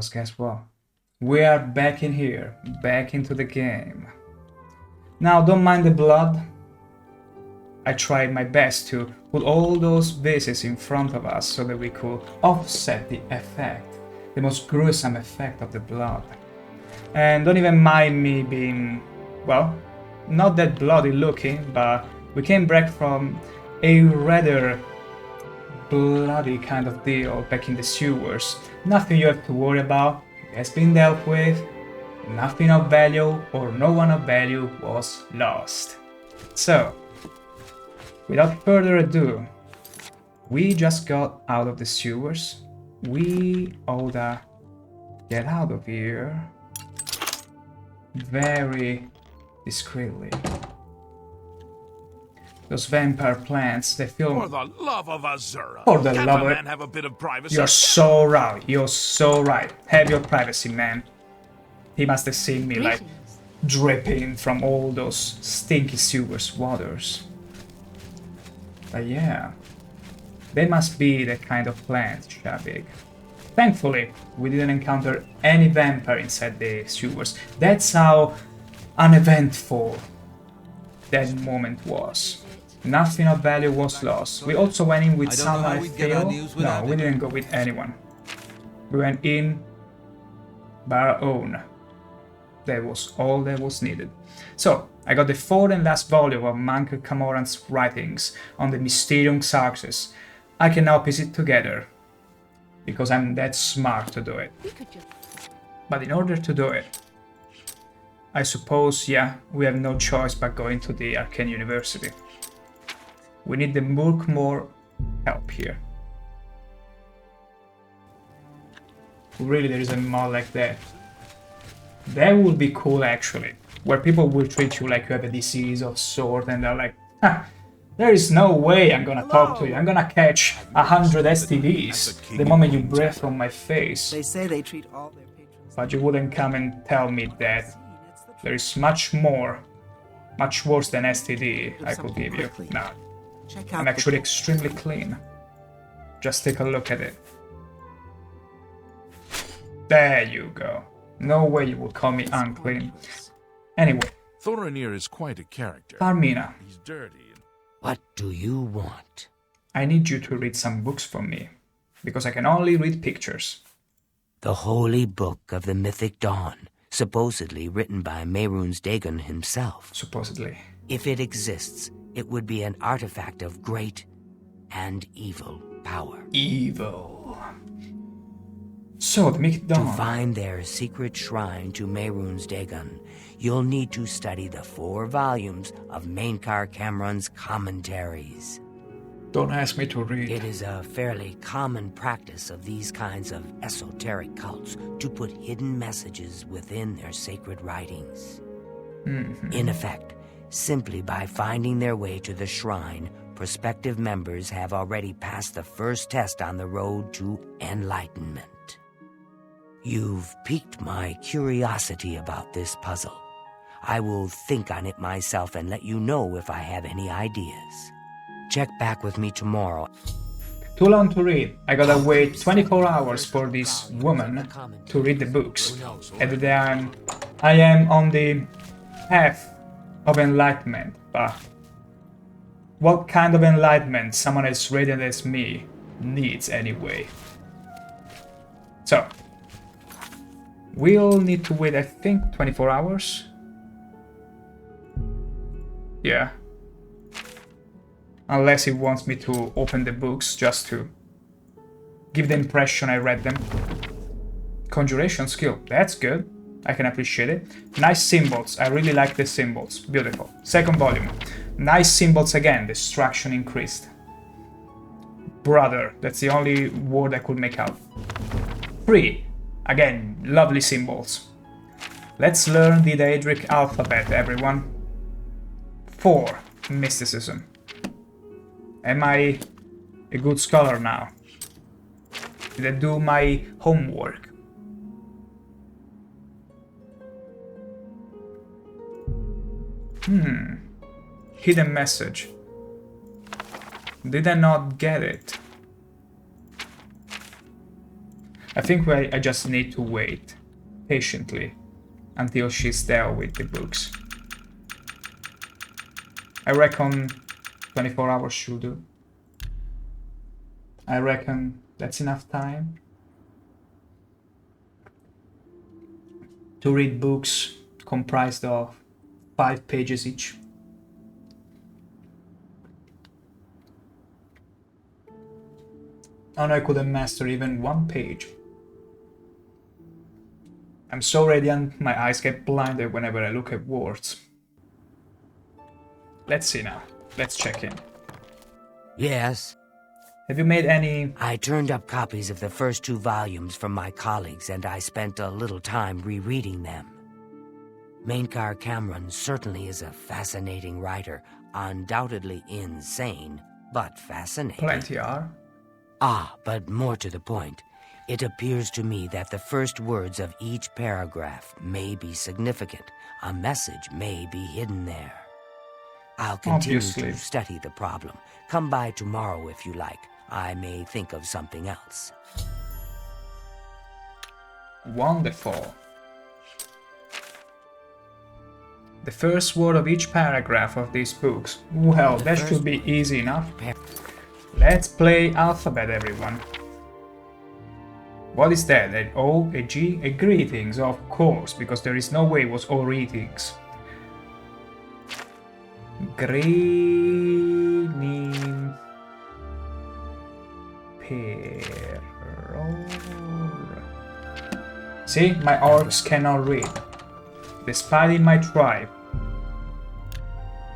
Because guess what? We are back in here, back into the game. Now, don't mind the blood. I tried my best to put all those bases in front of us so that we could offset the effect, the most gruesome effect of the blood. And don't even mind me being, well, not that bloody looking, but we came back from a rather bloody kind of deal back in the sewers. Nothing you have to worry about, it has been dealt with, nothing of value or no one of value was lost. So, without further ado, we just got out of the sewers. We oughta get out of here very discreetly. Those vampire plants, they feel... For the love of Azura! For the Can't love a of man have a bit of privacy? You're so right, you're so right. Have your privacy, man. He must have seen me like dripping from all those stinky sewers waters. But yeah, they must be that kind of plant, Shabig. Thankfully, we didn't encounter any vampire inside the sewers. That's how uneventful that moment was. Nothing of value was lost. We also went in with someone I feel... No, we didn't go with anyone. We went in by our own. That was all that was needed. So, I got the fourth and last volume of Monk Camoran's writings on the Mysterium Xarxes. I can now piece it together, because I'm that smart to do it. But in order to do it, I suppose, yeah, we have no choice but going to the Arcane University. We need the more help here. Really, there is a mod like that. That would be cool, actually. Where people will treat you like you have a disease of sort and they're like, ha, there is no way I'm gonna talk to you. I'm gonna catch 100 STDs the moment you breath from my face. They say they treat all their patrons. But you wouldn't come and tell me that there is much more, much worse than STD I could give you. No, I'm actually extremely clean. Just take a look at it. There you go. No way you would call me unclean. Anyway. Thorinir is quite a character. Parmina. He's dirty. What do you want? I need you to read some books for me, because I can only read pictures. The Holy Book of the Mythic Dawn, supposedly written by Mehrunes Dagon himself. Supposedly. If it exists, it would be an artifact of great and evil power. Evil. So, the Mythic Dawn. To find their secret shrine to Mehrunes Dagon, you'll need to study the 4 volumes of Mainkar Cameron's commentaries. Don't ask me to read. It is a fairly common practice of these kinds of esoteric cults to put hidden messages within their sacred writings. In effect, simply by finding their way to the shrine, prospective members have already passed the first test on the road to enlightenment. You've piqued my curiosity about this puzzle. I will think on it myself and let you know if I have any ideas. Check back with me tomorrow. Too long to read. I gotta wait 24 hours for this woman to read the books. And then I am on the path of enlightenment. But what kind of enlightenment someone as radiant as me needs anyway? So, we'll need to wait, I think, 24 hours. Yeah. Unless he wants me to open the books just to give the impression I read them. Conjuration skill, that's good. I can appreciate it. Nice symbols, I really like the symbols. Beautiful. Second volume. Nice symbols again, destruction increased. Brother, that's the only word I could make out. 3. Again, lovely symbols. Let's learn the Daedric alphabet, everyone. 4. Mysticism. Am I a good scholar now? Did I do my homework? Hidden message. Did I not get it? I think I just need to wait patiently until she's there with the books. I reckon 24 hours should do. I reckon that's enough time to read books comprised of 5 pages each. And I couldn't master even 1 page. I'm so radiant, my eyes get blinded whenever I look at words. Let's see now. Let's check in. Yes? Have you made any... I turned up copies of the first 2 volumes from my colleagues, and I spent a little time rereading them. Mainkar Cameron certainly is a fascinating writer, undoubtedly insane, but fascinating. Plenty are. Ah, but more to the point, it appears to me that the first words of each paragraph may be significant. A message may be hidden there. I'll continue to study the problem. Come by tomorrow if you like. I may think of something else. Wonderful. The first word of each paragraph of these books. Well, that should be easy enough. Let's play alphabet, everyone. What is that? An O, a G, a greetings, of course, because there is no way it was all greetings. Greening See, my orcs cannot read. Despite in my tribe,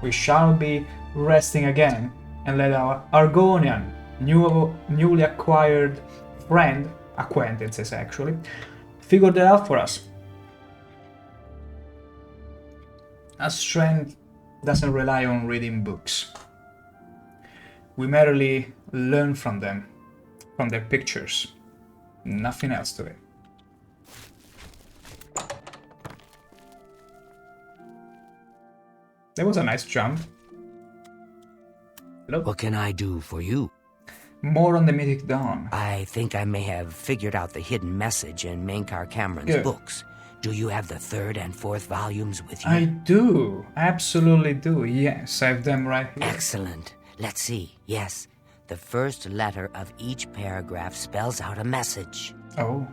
we shall be resting again and let our Argonian, newly acquired friend, acquaintances actually, figure that out for us. Our strength doesn't rely on reading books. We merely learn from them, from their pictures. Nothing else to it. That was a nice jump. Hello? What can I do for you? More on the Mythic Dawn. I think I may have figured out the hidden message in Mainkar Cameron's books. Do you have the 3rd and 4th volumes with you? I do. Absolutely do. Yes, I have them right here. Excellent. Let's see. Yes. The first letter of each paragraph spells out a message. Oh.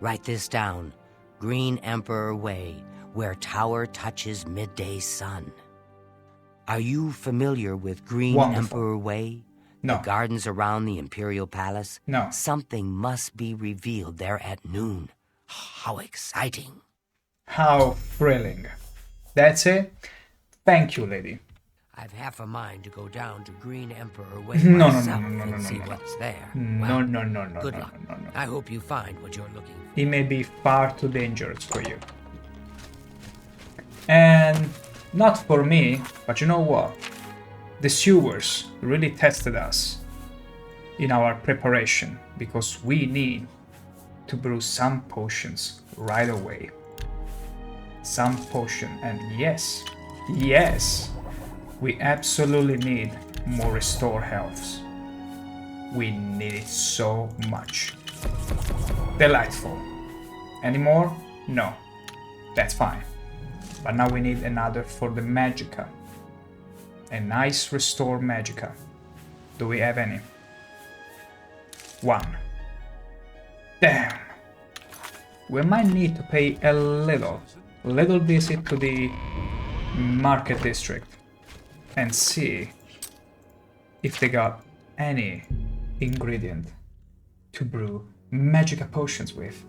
Write this down. Green Emperor Way, where tower touches midday sun. Are you familiar with Green Emperor Way? No. The gardens around the Imperial Palace? No. Something must be revealed there at noon. How exciting. How thrilling. That's it? Thank you, lady. I've half a mind to go down to Green Emperor Way myself and see what's there. No. Good luck. I hope you find what you're looking for. It may be far too dangerous for you. And not for me, but you know what? The sewers really tested us in our preparation because we need to brew some potions right away. Some potion, and yes, we absolutely need more restore healths. We need it so much. Delightful. Any more? No. That's fine. But now we need another for the Magicka. A nice restore Magicka. Do we have any? 1. Damn. We might need to pay a little visit to the market district and see if they got any ingredient to brew Magicka potions with.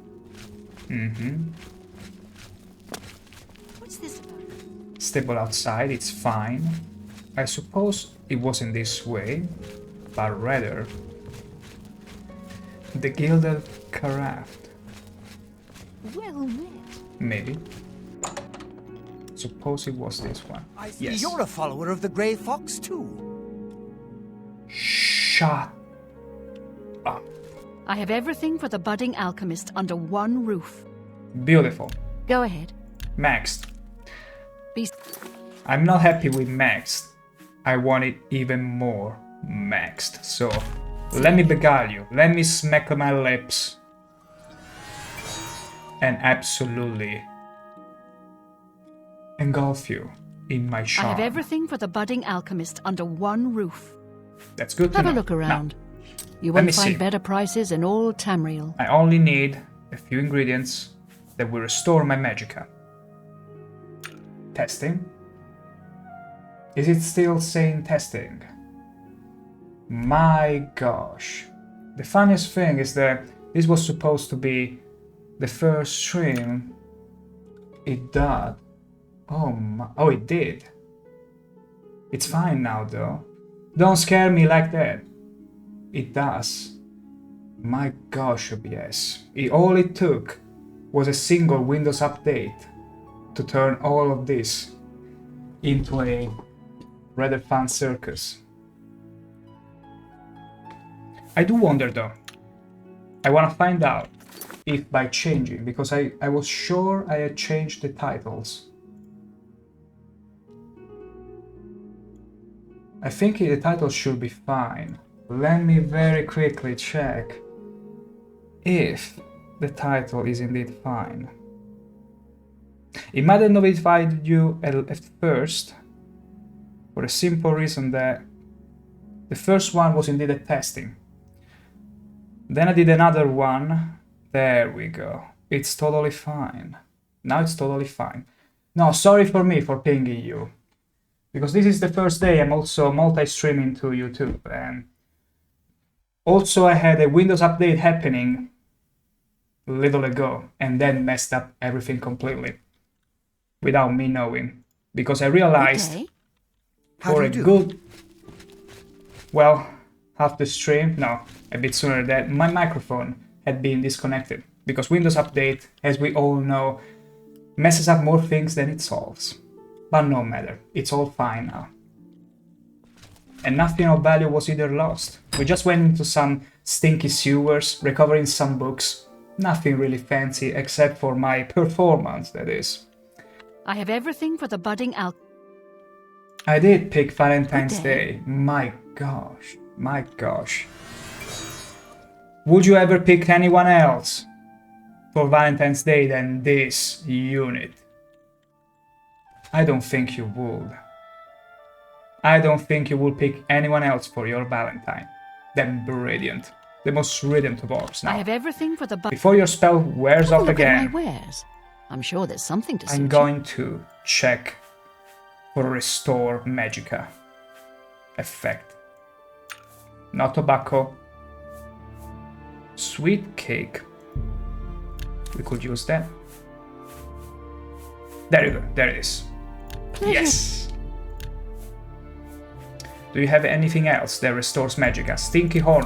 What's this about? Stable outside, it's fine. I suppose it wasn't this way, but rather the Gilded Carafe. Well met. Maybe. Suppose it was this one. I see Yes. you're a follower of the Grey Fox too. Shut up. I have everything for the budding alchemist under one roof. Beautiful. Go ahead. Maxed. Be I'm not happy with maxed. I want it even more maxed. So let me beguile you. Let me smack my lips and absolutely engulf you in my charm. I have everything for the budding alchemist under one roof. That's good to Have know. a look around. You let me won't find see. better prices in all Tamriel. I only need a few ingredients that will restore my magicka. Testing. Is it still saying testing? My gosh. The funniest thing is that this was supposed to be the first stream it did. Oh, it did. It's fine now though. Don't scare me like that. It does. My gosh, OBS. All it took was a single Windows update to turn all of this into a rather fun circus. I do wonder though. I want to find out if by changing, because I was sure I had changed the titles. I think the title should be fine. Let me very quickly check if the title is indeed fine. It might have notified you at first for a simple reason that the first one was indeed a testing. Then I did another one. There we go. It's totally fine. Now it's totally fine. No, sorry for me for pinging you. Because this is the first day I'm also multi-streaming to YouTube, and also I had a Windows update happening a little ago and then messed up everything completely without me knowing, because I realized Okay. for a good, well, half the stream, no, a bit sooner, that my microphone had been disconnected, because Windows Update, as we all know, messes up more things than it solves. But no matter, it's all fine now. And nothing of value was either lost. We just went into some stinky sewers, recovering some books. Nothing really fancy, except for my performance, that is. I have everything for the budding I did pick Valentine's Good day. Day. My gosh, my gosh. Would you ever pick anyone else for Valentine's Day than this unit? I don't think you would. I don't think you would pick anyone else for your Valentine than Brilliant, the most radiant of orcs I now. have everything for the budding. Before your spell wears off Look again, at my wares. I'm sure there's something to suit I'm you. going to check for Restore Magicka effect. Not tobacco. Sweet cake. We could use that. There you go, there it is. Yes! Do you have anything else that restores Magicka? Stinky Horn.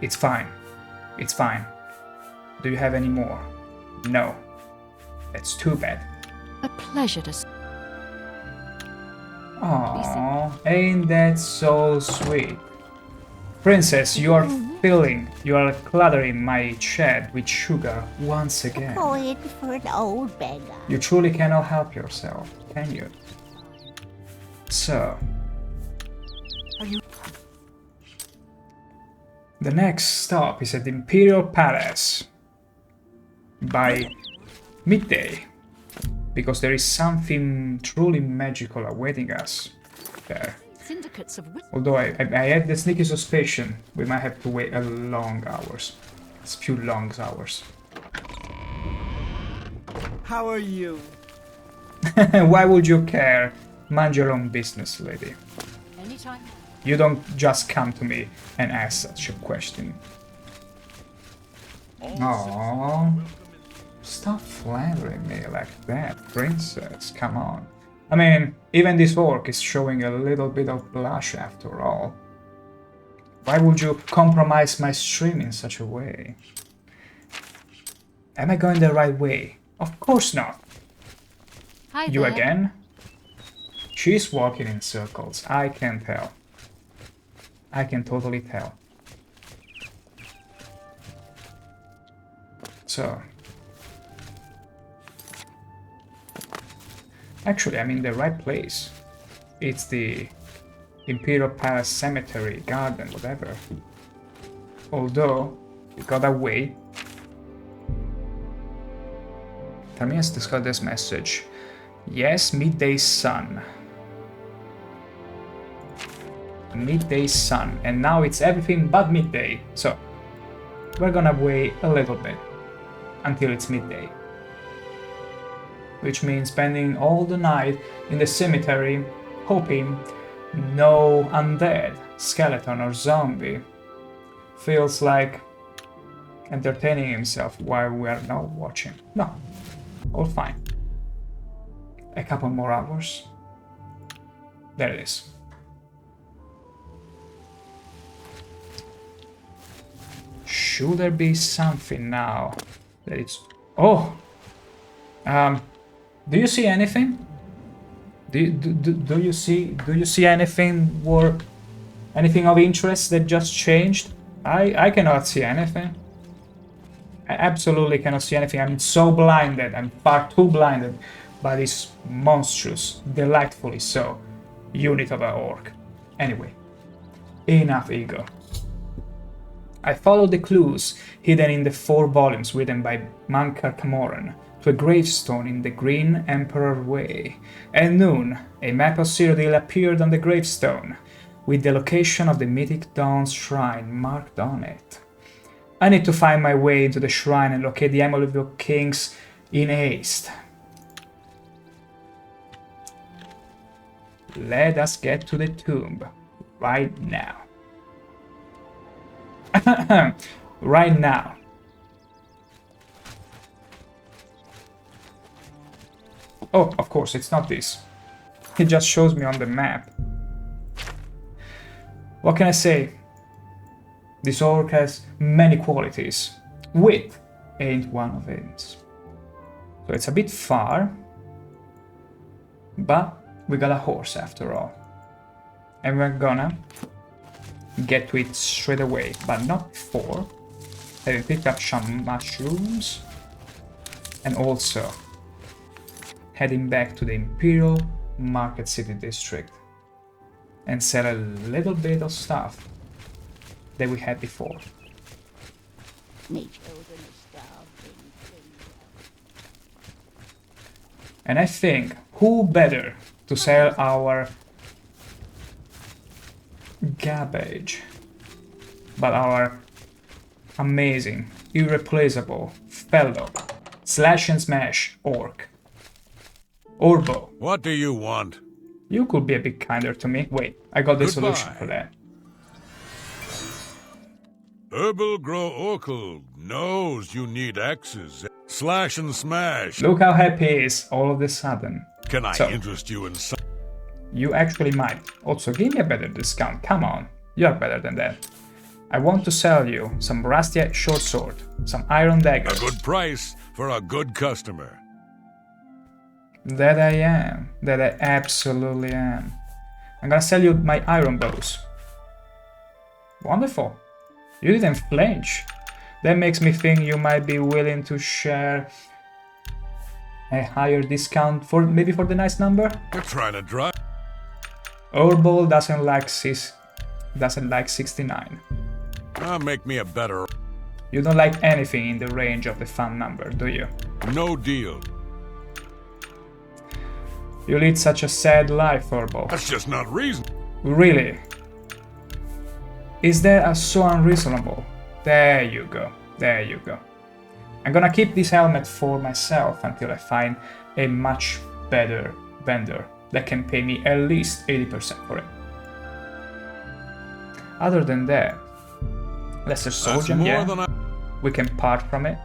It's fine. It's fine. Do you have any more? No. That's too bad. A pleasure to... Aww, ain't that so sweet? Princess, you are cluttering my chat with sugar once again. Going for an old beggar. You truly cannot help yourself, can you? So... The next stop is at the Imperial Palace by midday, because there is something truly magical awaiting us there. Syndicates of... Although I had the sneaky suspicion we might have to wait a long hours. A few long hours. How are you? Why would you care? Mind your own business, lady. Anytime. You don't just come to me and ask such a question. Aww. Stop flattering me like that, princess. Come on. I mean, even this orc is showing a little bit of blush after all. Why would you compromise my stream in such a way? Am I going the right way? Of course not. Hi You there. again? She's walking in circles. I can tell. I can totally tell. So... Actually, I'm in the right place. It's the Imperial Palace Cemetery, Garden, whatever. Although, we got away Terminus discard this message. Yes, midday sun. Midday sun. And now it's everything but midday. So, we're gonna wait a little bit until it's midday. Which means spending all the night in the cemetery, hoping no undead, skeleton or zombie feels like entertaining himself while we are not watching. No, all fine. A couple more hours. There it is. Should there be something now that it's... Oh! Do you see anything? Do you see anything or anything of interest that just changed? I cannot see anything. I absolutely cannot see anything. I'm so blinded. I'm far too blinded by this monstrous, delightfully so, unit of an orc. Anyway, enough ego. I followed the clues hidden in the 4 volumes written by Mankar Camoran to a gravestone in the Green Emperor Way. At noon, a map of Cyrodiil appeared on the gravestone, with the location of the Mythic Dawn shrine marked on it. I need to find my way into the shrine and locate the Amulet of Kings in haste. Let us get to the tomb right now. Right now. Oh, of course, it's not this. It just shows me on the map. What can I say? This orc has many qualities. Wit ain't one of it. So it's a bit far, but we got a horse after all. And we're gonna get to it straight away, but not before having picked up some mushrooms and also heading back to the Imperial Market City District and sell a little bit of stuff that we had before. Me children are starving. And I think who better to sell our garbage but our amazing, irreplaceable fellow slash and smash orc. Orbo. What do you want? You could be a bit kinder to me. Wait, I got the solution Goodbye. for that. Herbal Grow Orcal knows you need axes. Slash and smash. Look how happy he is all of a sudden. Can I So- interest you in some? You actually might. Also, give me a better discount. Come on, you're better than that. I want to sell you some rusty short sword, some iron A daggers. good price for a good customer. That I am. That I absolutely am. I'm gonna sell you my iron bows. Wonderful. You didn't flinch. That makes me think you might be willing to share a higher discount for maybe for the nice number. You're trying to drive. Orbol doesn't like 69. Make me a better. You don't like anything in the range of the fun number, do you? No deal. You lead such a sad life, Orbol. That's just not reason. Really? Is that so unreasonable? There you go. There you go. I'm gonna keep this helmet for myself until I find a much better vendor that can pay me at least 80% for it. Other than that, Lesser Soul That's Gem, more yeah, than I. we can part from it.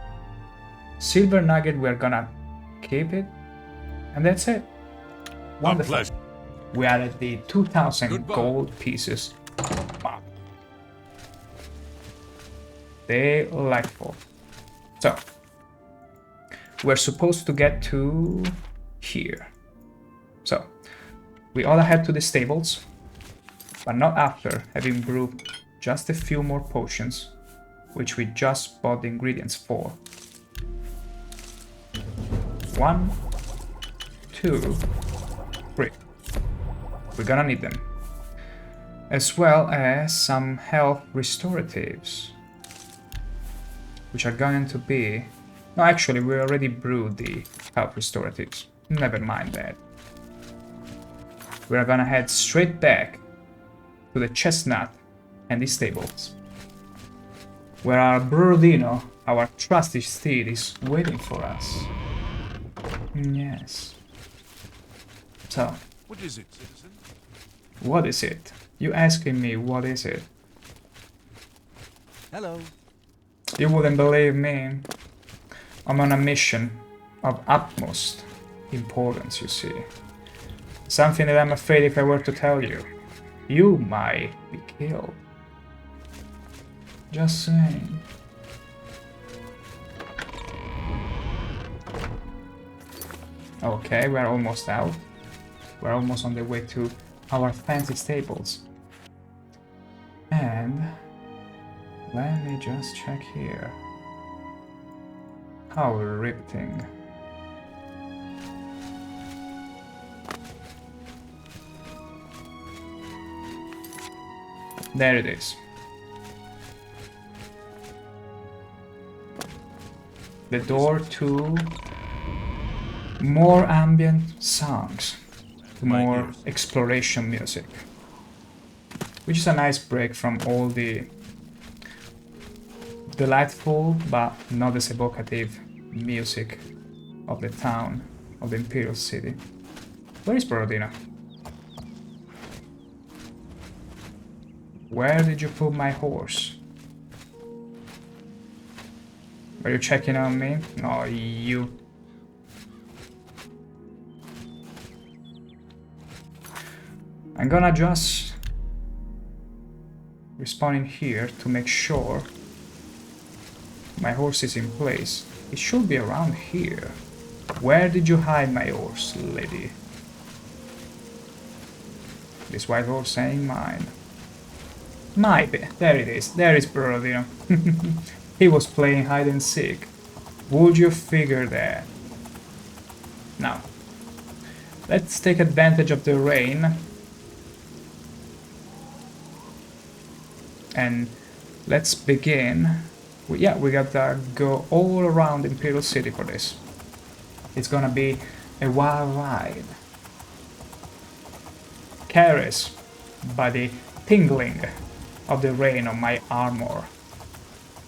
Silver Nugget, we're gonna keep it. And that's it. A Wonderful. pleasure. We are at the 2,000 Goodbye. gold pieces mark. Delightful. So, we're supposed to get to here. So, we ought to head to the stables, but not after having brewed just a few more potions, which we just bought the ingredients for. 1, 2, 3. We're gonna need them. As well as some health restoratives, which are going to be... No, actually, we already brewed the health restoratives. Never mind that. We're gonna head straight back to the chestnut and the stables, where our Brodino, our trusty steed, is waiting for us. Yes. So, What is it, citizen? what is it? You asking me what is it? Hello. You wouldn't believe me. I'm on a mission of utmost importance, you see. Something that I'm afraid if I were to tell you, you might be killed. Just saying. Okay, we're almost out. We're almost on the way to our fancy stables. And let me just check here. How riveting. There it is. The door to more ambient songs, to more exploration music, which is a nice break from all the delightful but not as evocative music of the town, of the Imperial City. Where is Borodina? Where did you put my horse? Are you checking on me? No, you. I'm gonna just respawn in here to make sure my horse is in place. It should be around here. Where did you hide my horse, lady? This white horse ain't mine. Might be. There it is. There is Borodino. He was playing hide and seek. Would you figure that? Now, let's take advantage of the rain. And let's begin. Yeah, we gotta go all around Imperial City for this. It's gonna be a wild ride. Carries by the tingling of the rain on my armor,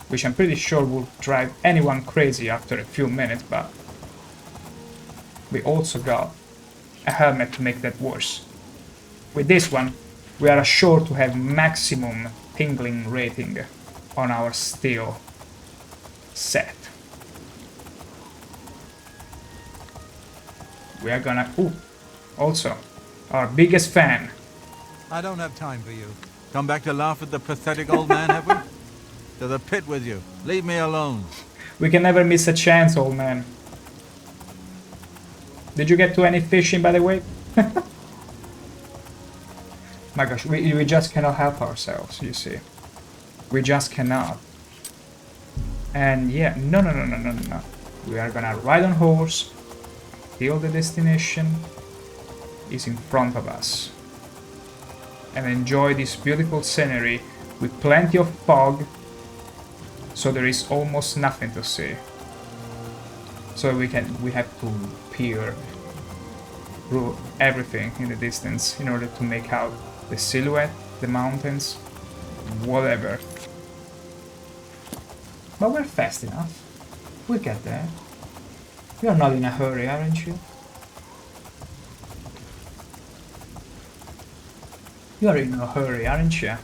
which I'm pretty sure will drive anyone crazy after a few minutes, but we also got a helmet to make that worse. With this one, we are assured to have maximum tingling rating on our steel set. We are gonna... Ooh, also, our biggest fan. I don't have time for you. Come back to laugh at the pathetic old man, have we? To the pit with you. Leave me alone. We can never miss a chance, old man. Did you get to any fishing, by the way? My gosh, we just cannot help ourselves, you see. We just cannot. And yeah, no. We are gonna ride on horse till the destination is in front of us. And enjoy this beautiful scenery with plenty of fog, so there is almost nothing to see. So we have to peer through everything in the distance in order to make out the silhouette, the mountains, whatever. But we're fast enough. We'll get there. You're not in a hurry, aren't you? You're in a hurry, aren't you?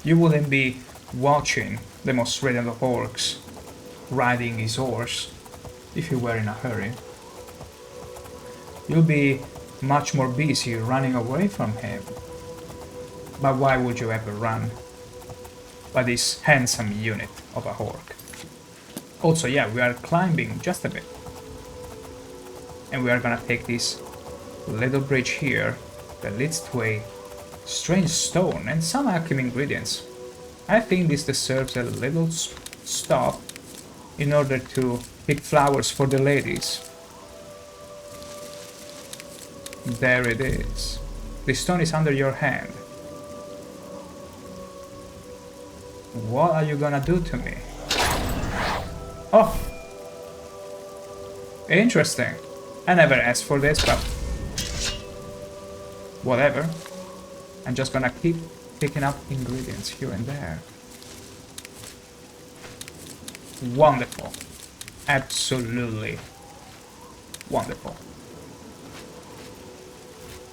You wouldn't be watching the most radiant of orcs riding his horse if you were in a hurry. You'll be much more busy running away from him. But why would you ever run by this handsome unit of a orc? Also, yeah, we are climbing just a bit. And we are gonna take this little bridge here that leads to a strange stone and some alchemy ingredients. I think this deserves a little stop in order to pick flowers for the ladies. There it is. The stone is under your hand. What are you gonna do to me? Oh! Interesting. I never asked for this, but... whatever. I'm just gonna keep picking up ingredients here and there. Wonderful. Absolutely wonderful.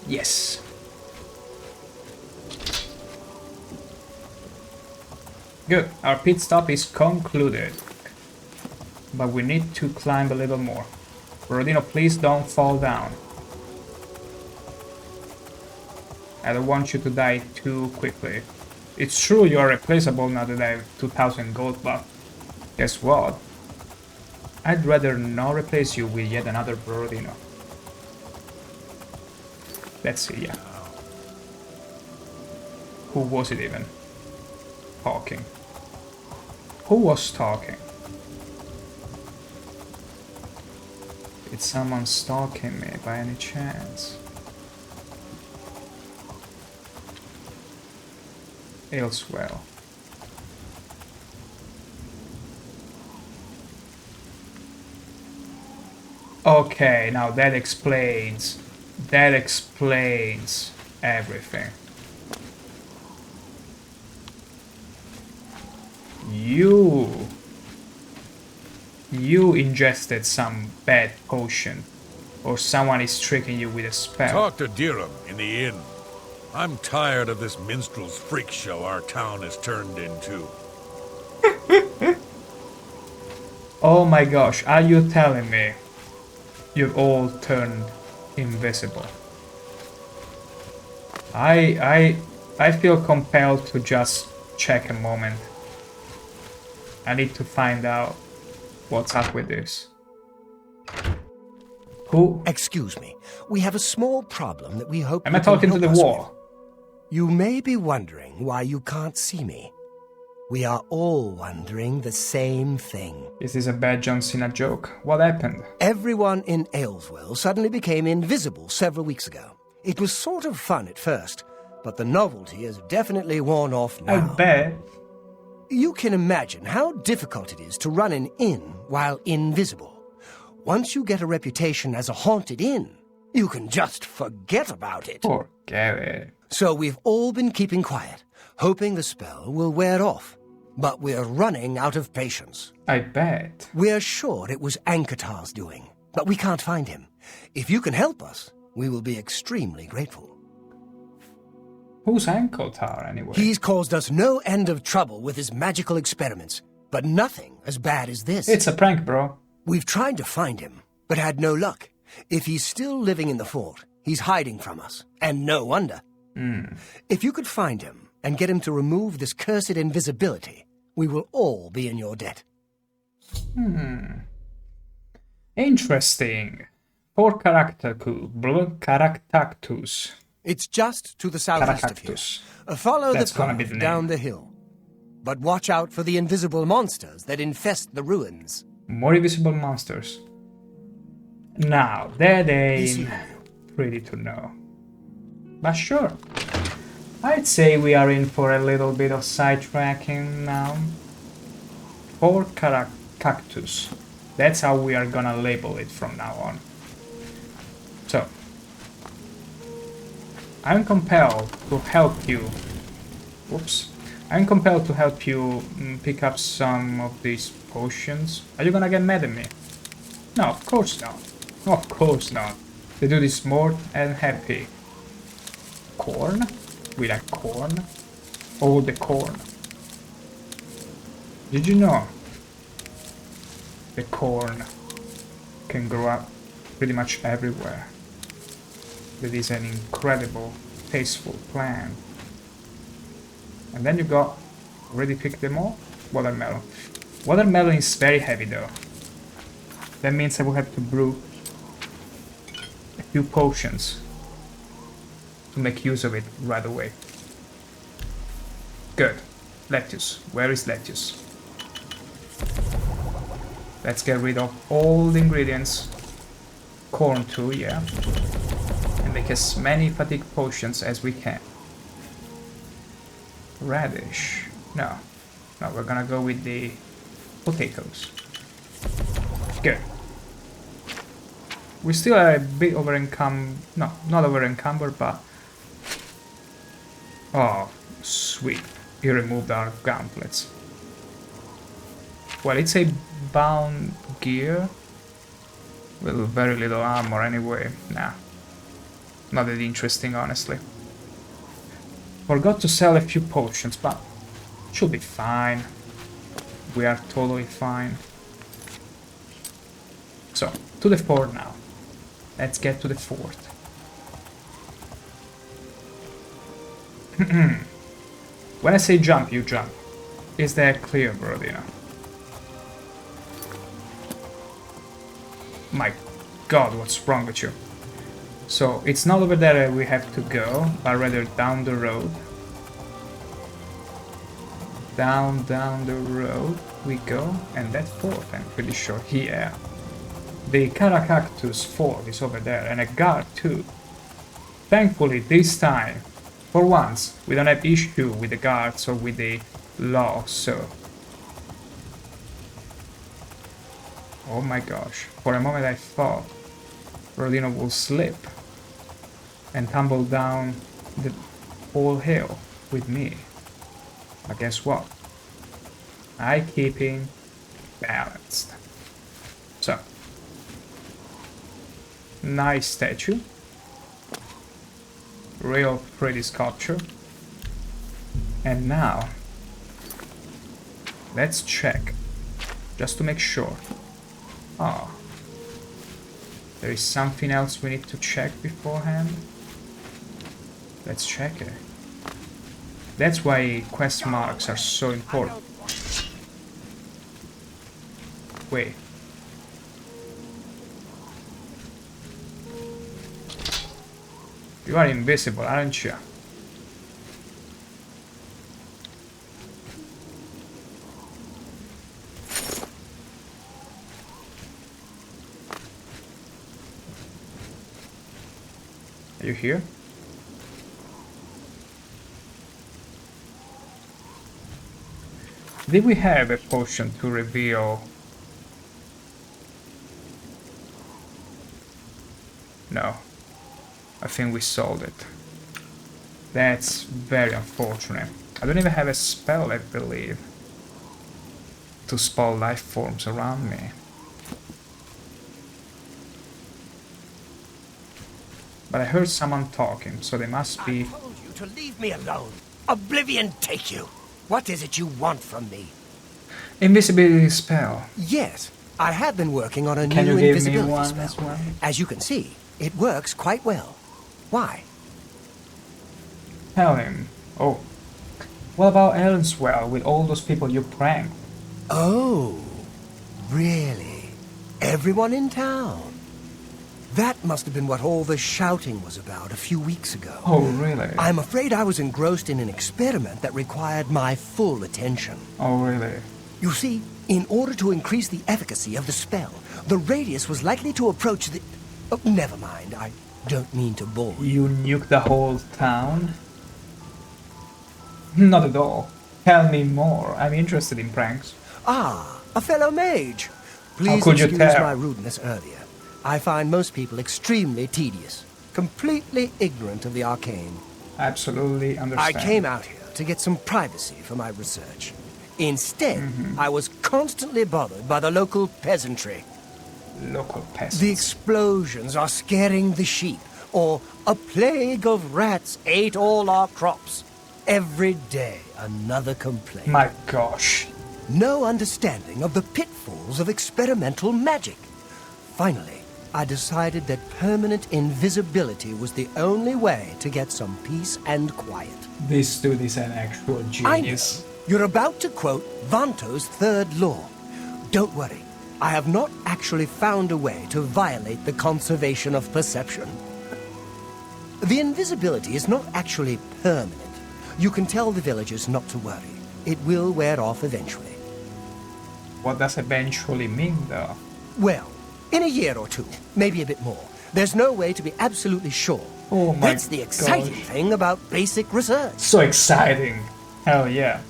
Yes. Good. Our pit stop is concluded. But we need to climb a little more. Rodino, please don't fall down. I don't want you to die too quickly. It's true you're replaceable now that I have 2000 gold, but guess what? I'd rather not replace you with yet another Rodino. Let's see, yeah. Who was it even? Talking. Who was talking? Did someone stalking me by any chance? Elsewhere. Okay, now that explains everything. You ingested some bad potion, or someone is tricking you with a spell. Talk to Dirham in the inn. I'm tired of this minstrel's freak show our town has turned into. Oh my gosh, are you telling me you've all turned invisible? I feel compelled to just check a moment. I need to find out what's up with this. Who? Excuse me. We have a small problem that we hope Am you I talking to can the help us wall? with. You may be wondering why you can't see me. We are all wondering the same thing. Is this a bad John Cena joke? What happened? Everyone in Ayleswell suddenly became invisible several weeks ago. It was sort of fun at first, but the novelty has definitely worn off now. I bet. You can imagine how difficult it is to run an inn while invisible. Once you get a reputation as a haunted inn, you can just forget about it. Forget it. So we've all been keeping quiet, hoping the spell will wear off. But we're running out of patience. I bet. We're sure it was Ankatar's doing, but we can't find him. If you can help us, we will be extremely grateful. Who's Ankatar anyway? He's caused us no end of trouble with his magical experiments, but nothing as bad as this. It's a prank, bro. We've tried to find him, but had no luck. If he's still living in the fort, he's hiding from us, and no wonder. If you could find him and get him to remove this cursed invisibility, we will all be in your debt. Interesting. For Caractactus. It's just to the southeast of here. Follow That's the gonna be path the down name. the hill. But watch out for the invisible monsters that infest the ruins. More invisible monsters. Now, that Peace ain't be with you. pretty to know. But sure. I'd say we are in for a little bit of sidetracking now. For Cactus. That's how we are gonna label it from now on. So, I'm compelled to help you. Whoops. I'm compelled to help you pick up some of these potions. Are you gonna get mad at me? No, of course not. Of course not. The dude is more than happy. Corn? We like corn? All the corn. Did you know the corn can grow up pretty much everywhere? That is an incredible, tasteful plant. And then you got, already picked them all? Watermelon. Watermelon is very heavy though. That means I will have to brew a few potions to make use of it right away. Good. Lettuce. Where is lettuce? Let's get rid of all the ingredients. Corn too, yeah. And make as many fatigue potions as we can. Radish. No. No, we're gonna go with the potatoes. Good. We still are a bit over-encumbered. No, not over-encumbered, but... Oh, sweet. He removed our gauntlets. Well, it's a bound gear. With very little armor anyway. Nah. Not that interesting, honestly. Forgot to sell a few potions, but should be fine. We are totally fine. So, to the fort now. Let's get to the fort. When I say jump, you jump. Is that clear, Brodino? My god, what's wrong with you? So, it's not over there we have to go, but rather down the road. Down the road we go, and that fort, I'm pretty sure, here. The Caracactus fort is over there, and a guard too. Thankfully, this time, for once, we don't have issue with the guards or with the law, so... Oh my gosh, for a moment I thought Rodino will slip and tumble down the whole hill with me. But guess what? I keep him balanced. So, nice statue. Real pretty sculpture. And now, let's check, just to make sure. Oh, there is something else we need to check beforehand. Let's check it. That's why quest marks are so important. Wait. You are invisible, aren't you? Are you here? Did we have a potion to reveal? No. I think we sold it. That's very unfortunate. I don't even have a spell, I believe, to spell life forms around me. But I heard someone talking, so they must be... I told you to leave me alone. Oblivion take you. What is it you want from me? Invisibility spell. Yes, I have been working on a Can new you give invisibility me one spell. as well? As you can see, it works quite well. Why? Tell him. Oh. What about Elsewhere with all those people you pranked? Oh, really? Everyone in town? That must have been what all the shouting was about a few weeks ago. Oh, really? I'm afraid I was engrossed in an experiment that required my full attention. Oh, really? You see, in order to increase the efficacy of the spell, the radius was likely to approach the... Oh, never mind, I don't mean to bore you. You nuke the whole town? Not at all. Tell me more. I'm interested in pranks. Ah, a fellow mage. Please could you excuse tell? my rudeness earlier. I find most people extremely tedious, completely ignorant of the arcane. Absolutely I understand. came out here to get some privacy for my research. Instead, I was constantly bothered by the local peasantry. Local peasants. The explosions are scaring the sheep, or a plague of rats ate all our crops. Every day, another complaint. My gosh. No understanding of the pitfalls of experimental magic. Finally, I decided that permanent invisibility was the only way to get some peace and quiet. This dude is an actual genius. I know. You're about to quote Vanto's third law. Don't worry. I have not actually found a way to violate the conservation of perception. The invisibility is not actually permanent. You can tell the villagers not to worry. It will wear off eventually. What does eventually mean, though? Well, in a year or two, maybe a bit more. There's no way to be absolutely sure. Oh my That's the exciting gosh. thing about basic research. So exciting. Hell yeah.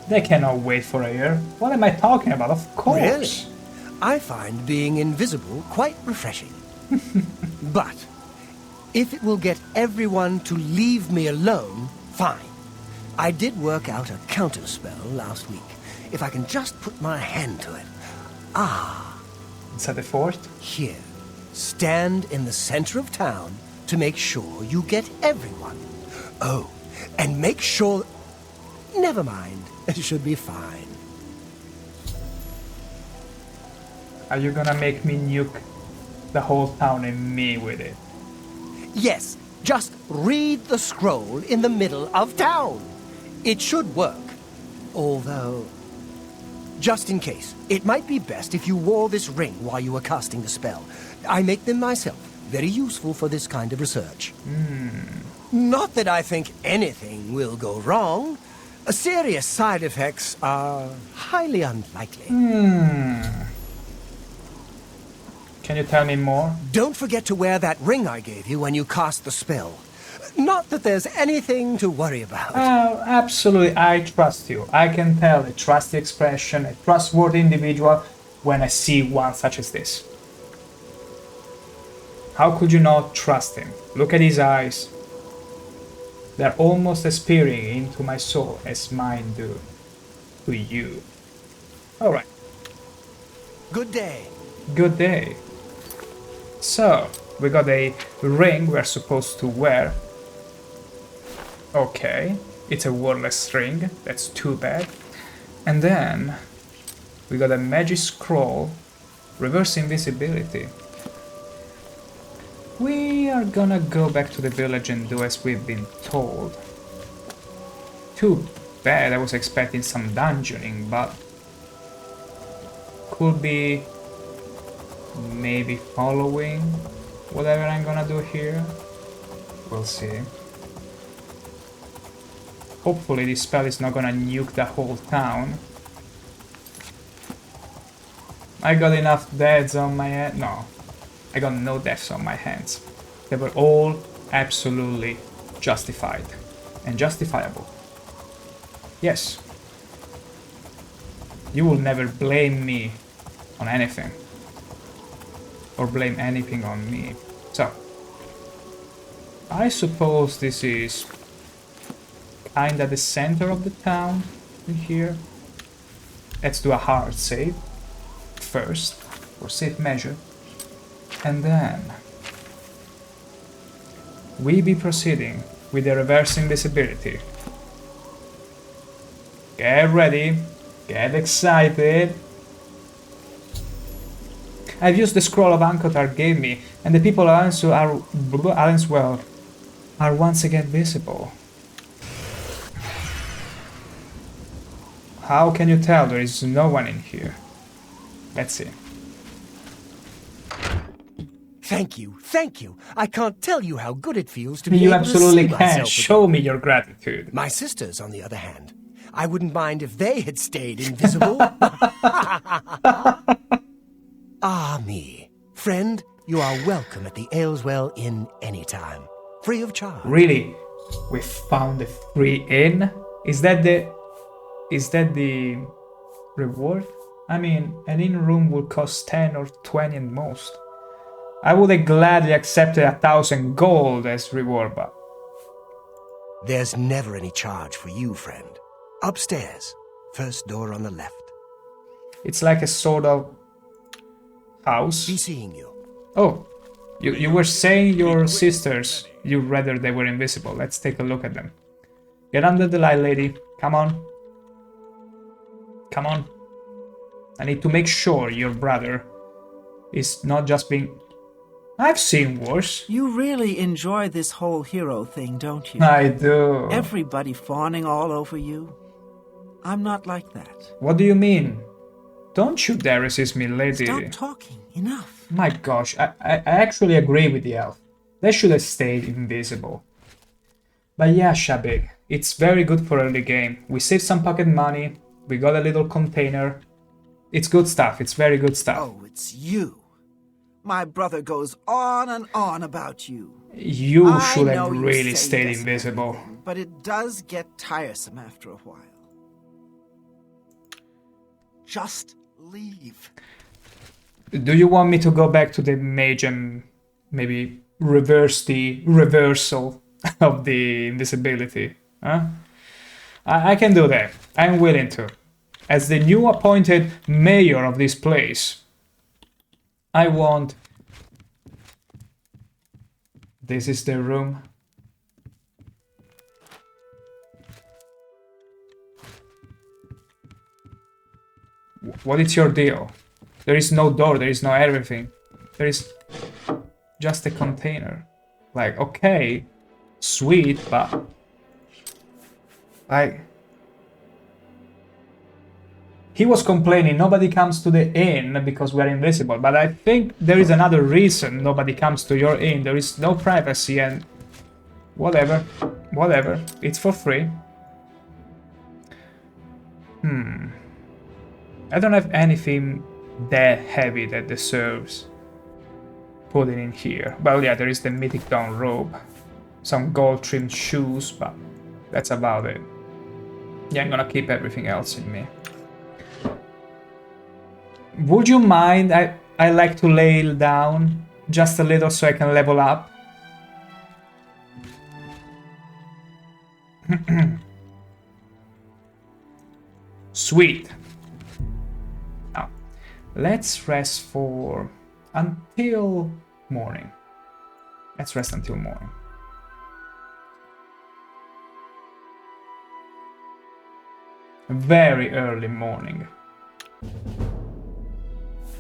They cannot wait for a year. What am I talking about? Of course. Really? I find being invisible quite refreshing. But if it will get everyone to leave me alone, fine. I did work out a counterspell last week. If I can just put my hand to it. Inside the fort? Here. Stand in the center of town to make sure you get everyone. Oh, and make sure... Never mind. It should be fine. Are you gonna make me nuke the whole town and me with it? Yes, just read the scroll in the middle of town. It should work. Although, just in case, it might be best if you wore this ring while you were casting the spell. I make them myself. Very useful for this kind of research. Not that I think anything will go wrong. Serious side effects are highly unlikely. Can you tell me more? Don't forget to wear that ring I gave you when you cast the spell. Not that there's anything to worry about. Oh, absolutely, I trust you. I can tell a trusty expression, a trustworthy individual, when I see one such as this. How could you not trust him? Look at his eyes. They're almost as peering into my soul as mine do to you. Alright. Good day. Good day. So, we got a ring we're supposed to wear. Okay, it's a wordless ring, that's too bad. And then, we got a magic scroll, reverse invisibility. We are gonna go back to the village and do as we've been told. Too bad, I was expecting some dungeoning, but... could be... maybe following whatever I'm gonna do here. We'll see. Hopefully this spell is not gonna nuke the whole town. I got enough deaths on my head. No, I got no deaths on my hands. They were all absolutely justified and justifiable. Yes. You will never blame me on anything. Or blame anything on me. So, I suppose this is kinda the center of the town in here. Let's do a hard save first, for safe measure, and then we be proceeding with the reverse invisibility. Get ready, get excited. I've used the scroll of Ankotar gave me, and the people are once again visible. How can you tell there is no one in here? Let's see. Thank you, thank you. I can't tell you how good it feels to be You able absolutely to see can. myself Show again. me your gratitude. My sisters, on the other hand, I wouldn't mind if they had stayed invisible. Me. Friend, you are welcome at the Ayleswell Inn anytime. Free of charge. Really? We found a free inn? Is that the reward? I mean, an inn room would cost 10 or 20 at most. I would have gladly accepted 1,000 gold as reward, but... There's never any charge for you, friend. Upstairs. First door on the left. It's like a sort of house. Be seeing you. Oh, you were saying your sisters, you'd rather they were invisible. Let's take a look at them. Get under the light, lady. Come on. Come on. I need to make sure your brother is not just being... I've seen worse. You really enjoy this whole hero thing, don't you? I do. Everybody fawning all over you. I'm not like that. What do you mean? Don't you dare resist me, lady. Stop talking. Enough. My gosh, I actually agree with the elf. They should have stayed invisible. But yeah, Shabig, it's very good for early game. We saved some pocket money, we got a little container. It's good stuff, it's very good stuff. Oh, it's you. My brother goes on and on about you. You should I know have you really say stayed this and invisible. everything, but it does get tiresome after a while. Just leave. Do you want me to go back to the mage and maybe reverse the reversal of the invisibility? Huh? I can do that. I'm willing to. As the new appointed mayor of this place, I want... This is the room. What is your deal? There is no door, there is no everything. There is just a container. Like, okay, sweet, but... Like... He was complaining nobody comes to the inn because we're invisible, but I think there is another reason nobody comes to your inn. There is no privacy and... Whatever. Whatever. It's for free. I don't have anything that heavy that deserves putting in here. Well, yeah, there is the Mythic Dawn robe. Some gold-trimmed shoes, but that's about it. Yeah, I'm gonna keep everything else in me. Would you mind? I like to lay down just a little so I can level up. Sweet. Now, let's rest for until morning. Let's rest until morning. Very early morning.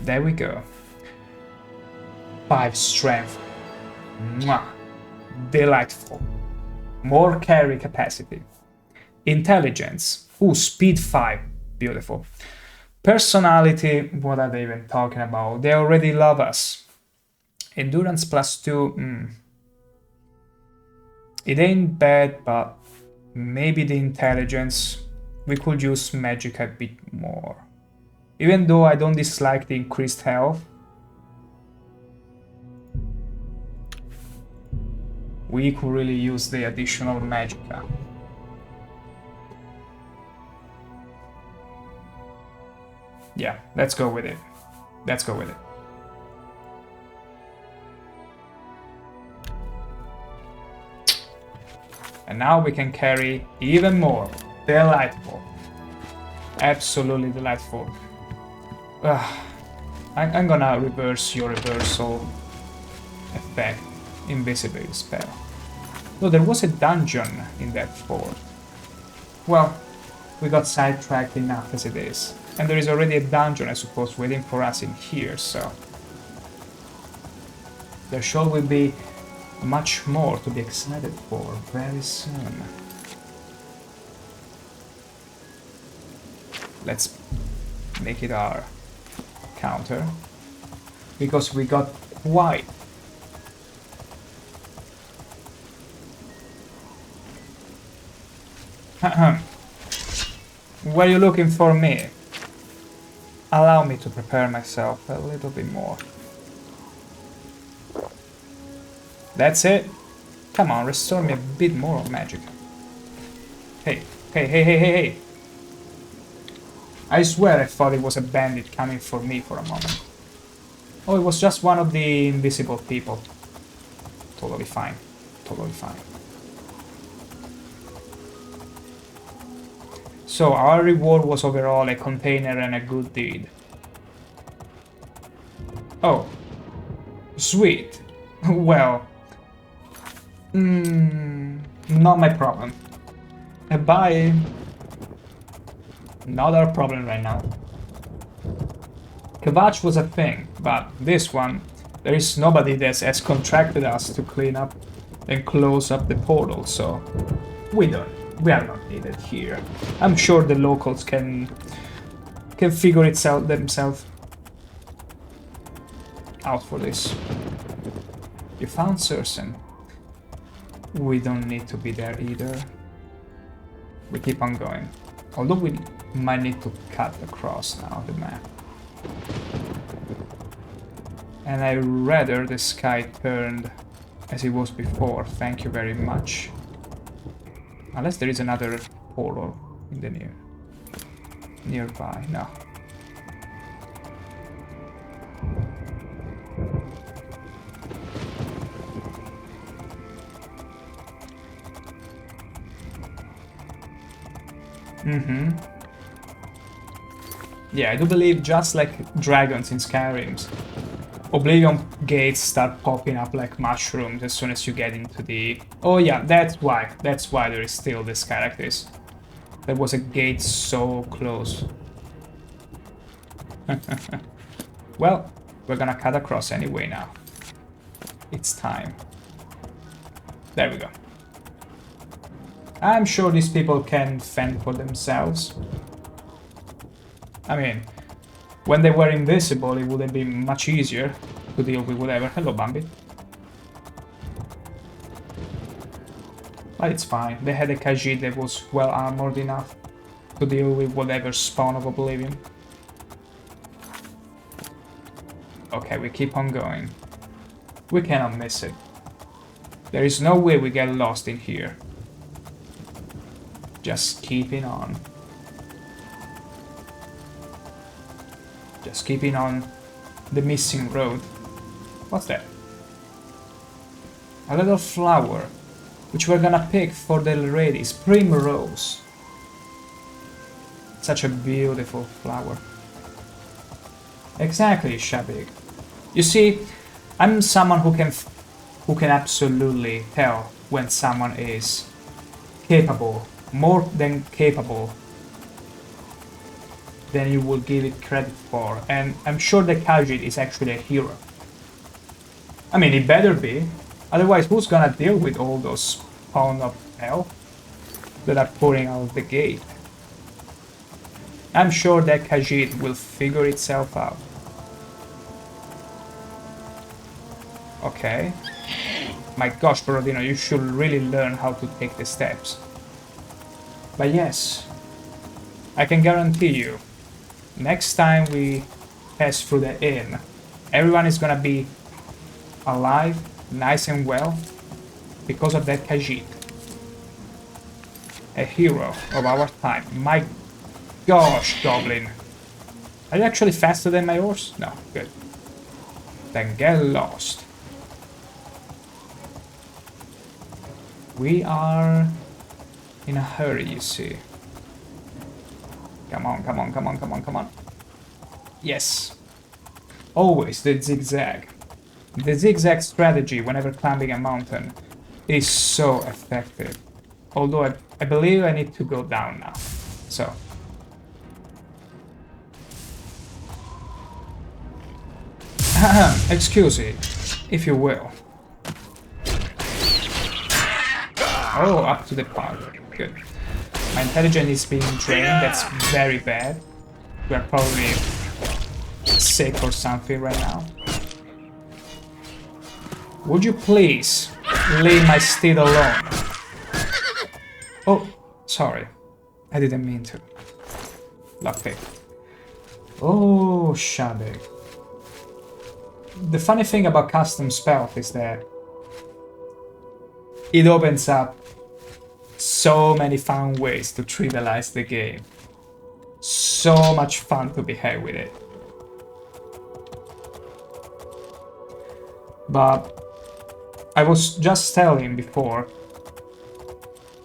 There we go. 5 strength. Mwah. Delightful. More carry capacity. Intelligence. Ooh, speed 5. Beautiful. Personality. What are they even talking about? They already love us. Endurance +2. It ain't bad, but maybe the intelligence. We could use magic a bit more. Even though I don't dislike the increased health, we could really use the additional magicka. Yeah, let's go with it. Let's go with it. And now we can carry even more. Delightful. Absolutely delightful. I'm gonna reverse your reversal effect. Invisibility spell. No, there was a dungeon in that fort. Well, we got sidetracked enough as it is. And there is already a dungeon, I suppose, waiting for us in here, so... There sure will be much more to be excited for very soon. Let's make it our counter, because we got quite were you looking for me? Allow me to prepare myself a little bit more. That's it. Come on, restore me a bit more of magic. Hey, hey, hey, hey, hey, hey. I swear I thought it was a bandit coming for me for a moment. Oh, it was just one of the invisible people. Totally fine. Totally fine. So, our reward was overall a container and a good deed. Oh. Sweet. Well. Not my problem. Bye. Not our problem right now. Kvatch was a thing, but this one, there is nobody that has contracted us to clean up and close up the portal, so we are not needed here. I'm sure the locals can figure it out themselves out for this. You found Circen. We don't need to be there either. We keep on going. Although we might need to cut across now the map. And I rather the sky turned as it was before. Thank you very much. Unless there is another portal in the nearby. No. Yeah, I do believe just like dragons in Skyrim, Oblivion gates start popping up like mushrooms as soon as you get into the... Oh yeah, that's why there is still this characters. There was a gate so close. Well, we're gonna cut across anyway now. It's time. There we go. I'm sure these people can fend for themselves. I mean, when they were invisible, it would have been much easier to deal with whatever. Hello, Bambi. But it's fine. They had a Khajiit that was well armored enough to deal with whatever spawn of Oblivion. Okay, we keep on going. We cannot miss it. There is no way we get lost in here. Just keeping on. Just keeping on the missing road. What's that? A little flower, which we're gonna pick for the ladies. Primrose. Such a beautiful flower. Exactly, Shabig. You see, I'm someone who can absolutely tell when someone is capable, more than capable than you will give it credit for, and I'm sure the Khajiit is actually a hero. I mean, it better be, otherwise who's gonna deal with all those spawn of hell that are pouring out of the gate? I'm sure that Khajiit will figure itself out. Okay. My gosh, Borodino, you should really learn how to take the steps. But yes, I can guarantee you, next time we pass through the inn, everyone is gonna be alive, nice and well, because of that Khajiit. A hero of our time. My gosh, Goblin. Are you actually faster than my horse? No, good. Then get lost. We are in a hurry, you see. Come on, come on, come on, come on, come on. Yes. Always the zigzag. The zigzag strategy whenever climbing a mountain is so effective. Although I believe I need to go down now. So. Excuse me, if you will. Oh, up to the park. Good. My intelligence is being drained. That's very bad. We are probably sick or something right now. Would you please leave my steed alone? Oh, sorry. I didn't mean to. Lockpick. Oh, Shabig. The funny thing about custom spells is that it opens up so many fun ways to trivialize the game. So much fun to be had with it. But I was just telling before,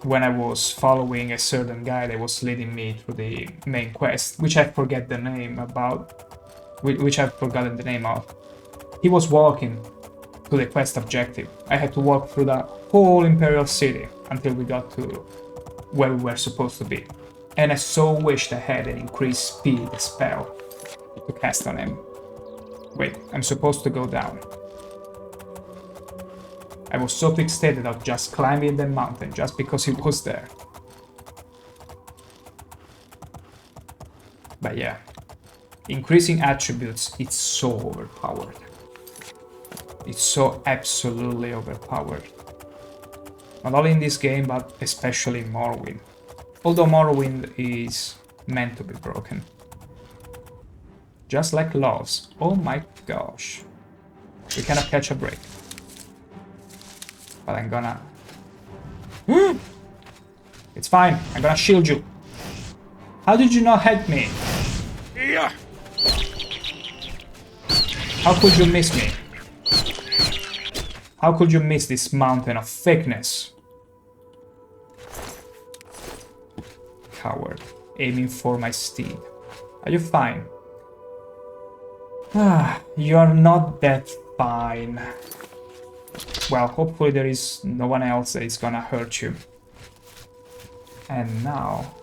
when I was following a certain guy that was leading me through the main quest, which I forget the name about, which I've forgotten the name of. He was walking to the quest objective. I had to walk through the whole Imperial City until we got to where we were supposed to be. And I so wished I had an increased speed spell to cast on him. Wait, I'm supposed to go down. I was so fixated on just climbing the mountain just because he was there. But yeah, increasing attributes, it's so overpowered. It's so absolutely overpowered. Not only in this game, but especially in Morrowind. Although Morrowind is meant to be broken. Just like Loves. Oh my gosh. We cannot catch a break. But I'm gonna... It's fine. I'm gonna shield you. How did you not hit me? Yeah. How could you miss me? How could you miss this mountain of thickness? coward, aiming for my steed. Are you fine? Ah, you are not that fine. Well, hopefully there is no one else that is gonna hurt you. And now,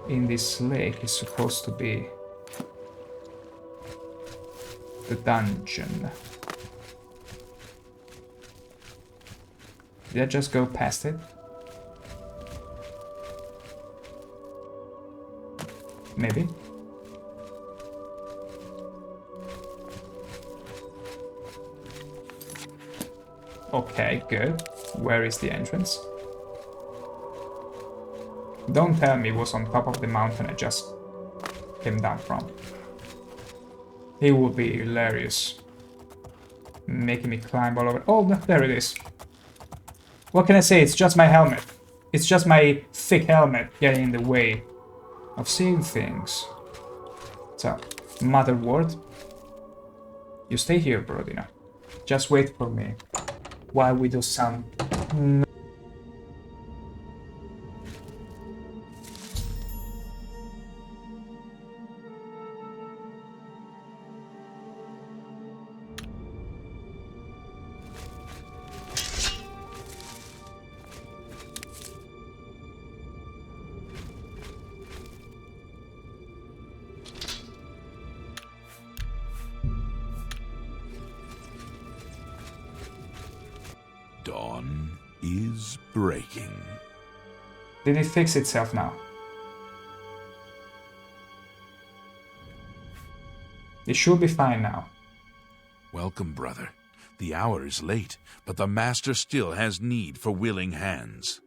in this lake is supposed to be the dungeon. Did I just go past it? Maybe. Okay, good. Where is the entrance? Don't tell me it was on top of the mountain I just came down from. It would be hilarious. Making me climb all over. Oh, there it is. What can I say? It's just my helmet. It's just my thick helmet getting in the way of seeing things. So, Mother Ward, you stay here, Brodina. Just wait for me while we do some... Dawn is breaking. Did it fix itself now? It should be fine now. Welcome, brother. The hour is late, but the Master still has need for willing hands.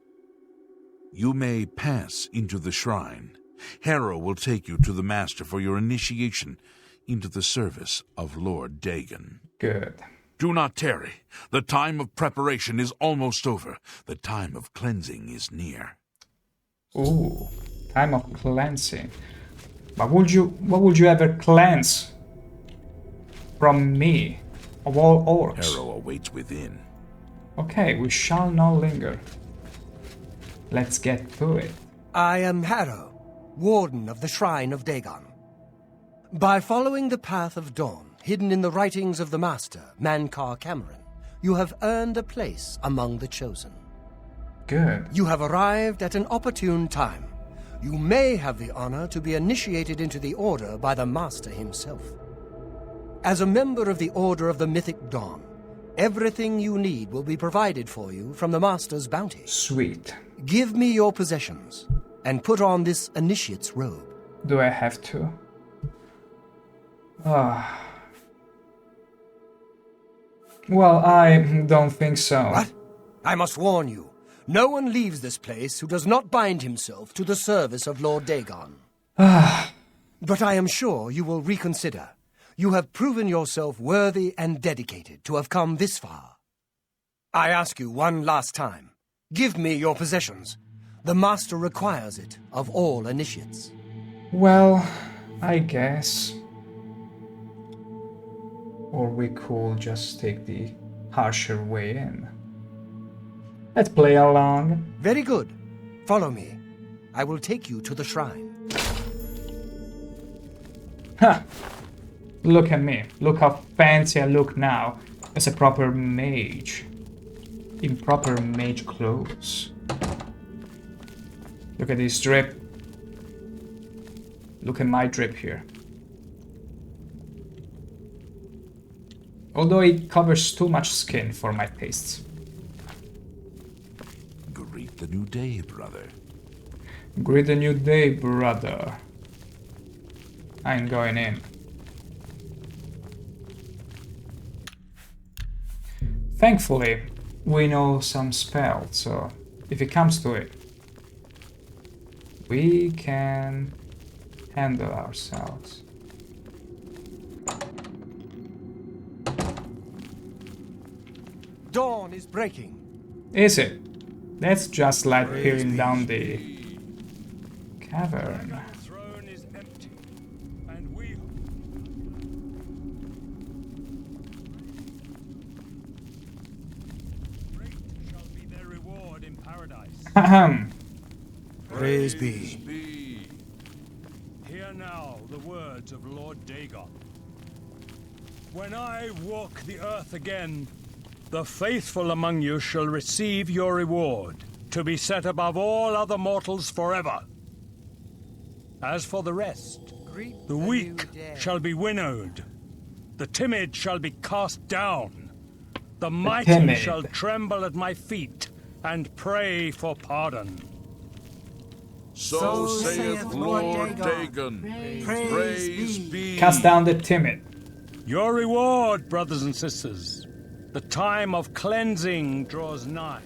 You may pass into the shrine. Harrow will take you to the Master for your initiation into the service of Lord Dagon. Good. Do not tarry. The time of preparation is almost over. The time of cleansing is near. Ooh, time of cleansing. What would you ever cleanse from me, of all orcs? Harrow awaits within. Okay, we shall not linger. Let's get to it. I am Harrow, Warden of the Shrine of Dagon. By following the path of dawn, hidden in the writings of the Master, Mankar Cameron, you have earned a place among the Chosen. Good. You have arrived at an opportune time. You may have the honor to be initiated into the Order by the Master himself. As a member of the Order of the Mythic Dawn, everything you need will be provided for you from the Master's bounty. Sweet. Give me your possessions, and put on this initiate's robe. Do I have to? Ah. Well, I don't think so. What? I must warn you, no one leaves this place who does not bind himself to the service of Lord Dagon. But I am sure you will reconsider. You have proven yourself worthy and dedicated to have come this far. I ask you one last time, give me your possessions. The Master requires it of all initiates. Well, I guess. Or we could just take the harsher way in. Let's play along. Very good. Follow me. I will take you to the shrine. Ha! Look at me. Look how fancy I look now as a proper mage. In proper mage clothes. Look at this drip. Look at my drip here. Although it covers too much skin for my tastes. Greet the new day, brother. Greet the new day, brother. I ain't going in. Thankfully, we know some spells, so if it comes to it, we can handle ourselves. Dawn is breaking. Is it? That's just like peering down the cavern. The throne is empty, and we great shall be their reward in paradise. Ahem. Praise be. Hear now the words of Lord Dagon. When I walk the earth again, the faithful among you shall receive your reward, to be set above all other mortals forever. As for the rest, the weak shall be winnowed, the timid shall be cast down, the mighty shall tremble at my feet and pray for pardon. So saith Lord Dagon. Praise be. Cast down the timid. Your reward, brothers and sisters. The time of cleansing draws nigh.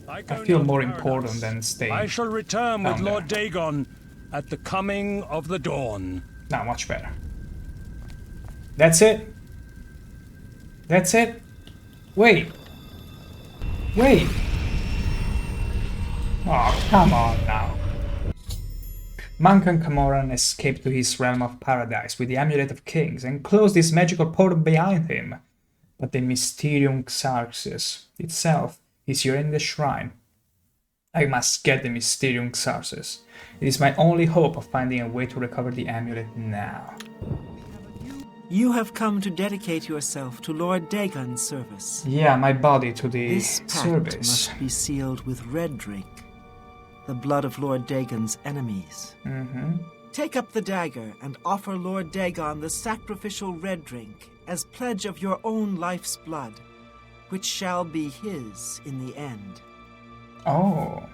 I feel more important than staying. I shall return with down Lord there. Dagon at the coming of the dawn. Now, much better. That's it? That's it? Wait. Wait. Oh, come on now. Mankan Camoran escaped to his realm of paradise with the Amulet of Kings and closed his magical portal behind him. But the Mysterium Xarxes itself is here in the shrine. I must get the Mysterium Xarxes. It is my only hope of finding a way to recover the amulet now. You have come to dedicate yourself to Lord Dagon's service. Yeah, my body to the This pact service. must be sealed with red drink, the blood of Lord Dagon's enemies. Take up the dagger and offer Lord Dagon the sacrificial red drink as pledge of your own life's blood, which shall be his in the end. Oh.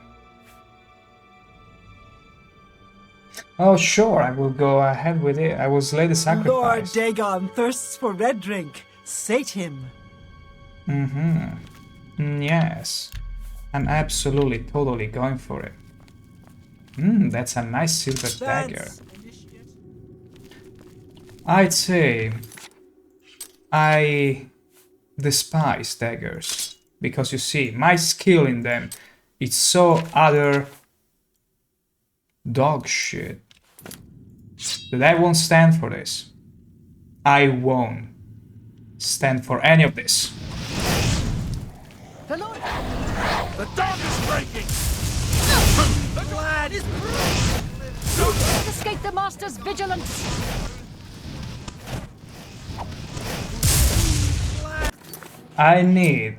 Oh, sure, I will go ahead with it. I will slay the Lord sacrifice. Dagon thirsts for red drink. Sate him. Yes. I'm absolutely, totally going for it. That's a nice silver dagger. I'd say I despise daggers. Because you see, my skill in them is so utter dog shit that I won't stand for this. I won't stand for any of this. The Lord The dawn is breaking! The glad is escape the Master's vigilance. I need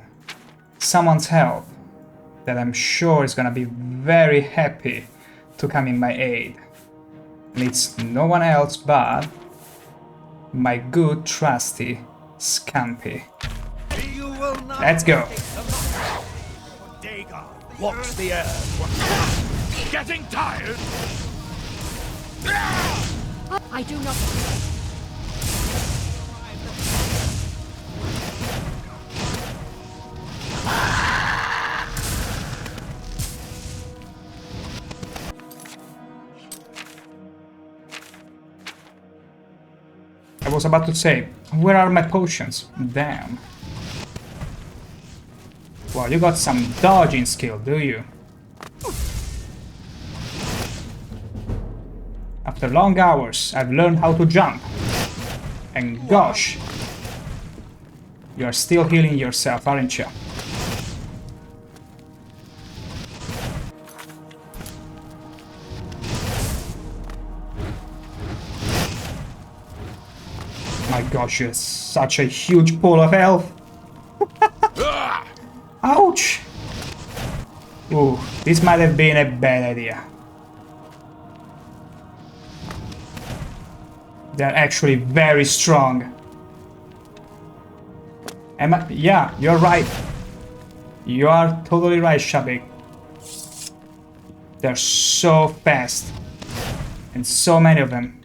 someone's help that I'm sure is gonna be very happy to come in my aid. And it's no one else but my good trusty Scampy. Let's go. Dagon walks the earth. Getting tired? I do not. I was about to say, where are my potions? Damn. Well, you got some dodging skill, do you? After long hours, I've learned how to jump. And gosh, you're still healing yourself, aren't you? My gosh, you're such a huge pool of health. Ouch! Ooh, this might have been a bad idea. They're actually very strong. Yeah, you're right. You are totally right, Shabik. They're so fast. And so many of them.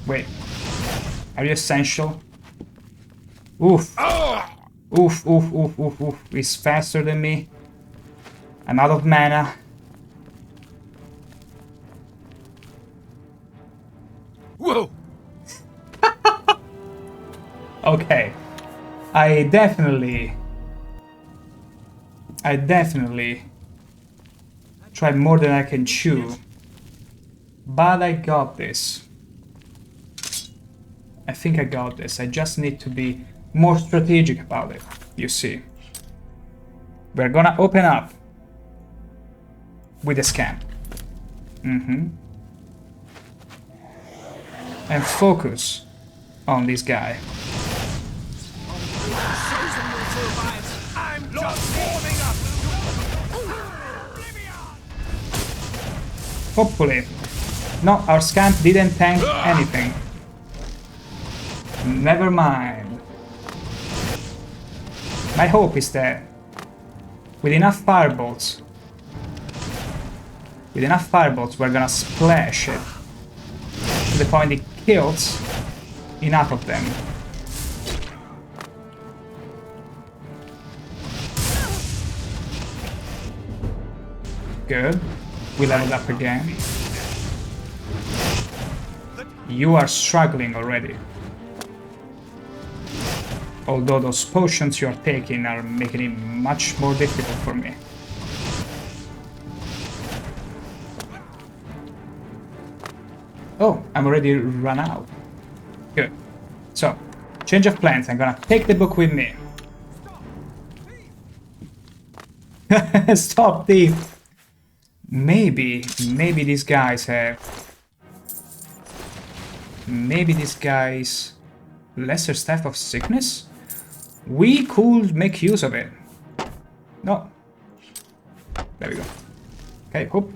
Wait. Are you essential? Oof. Oof, oof, oof, oof, oof. He's faster than me. I'm out of mana. Whoa! Okay. I definitely tried more than I can chew. But I got this. I think I got this. I just need to be more strategic about it, you see. We're gonna open up with a scan. And focus on this guy. I'm just warming up. Hopefully. No, our scan didn't tank anything. Never mind. My hope is that with enough firebolts, we're gonna splash it to the point it kills enough of them. Good. We leveled up again. You are struggling already. Although those potions you're taking are making it much more difficult for me. Oh, I'm already run out. Good. So, change of plans. I'm gonna take the book with me. Stop thief! Maybe these guys have... Maybe these guys... Lesser Staff of Sickness? We could make use of it. No. There we go. Okay, hope.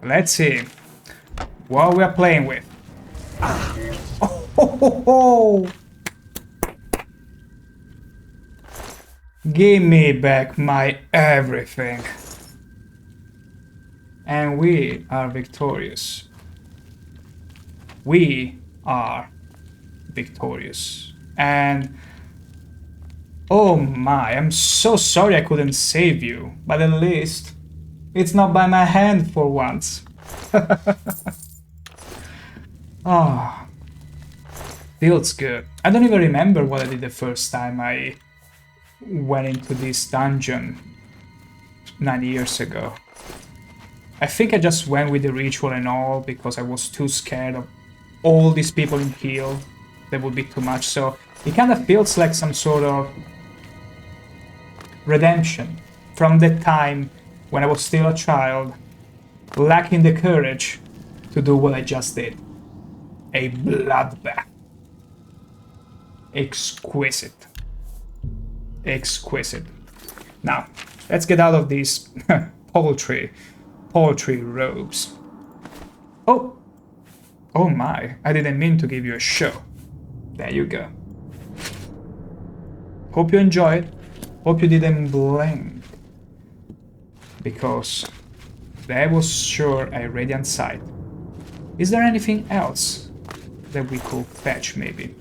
Let's see what we are playing with. Oh. Give me back my everything. And we are victorious. We are victorious. And oh my, I'm so sorry I couldn't save you, but at least it's not by my hand for once. Ah, feels good. I don't even remember what I did the first time I went into this dungeon 9 years ago. I think I just went with the ritual and all because I was too scared of all these people in heal. That would be too much, so it kind of feels like some sort of redemption from the time when I was still a child, lacking the courage to do what I just did. A bloodbath. Exquisite. Exquisite. Now, let's get out of these poultry robes. Oh! Oh my, I didn't mean to give you a show. There you go. Hope you enjoyed. Hope you didn't blink. Because that was sure a radiant sight. Is there anything else that we could fetch, maybe?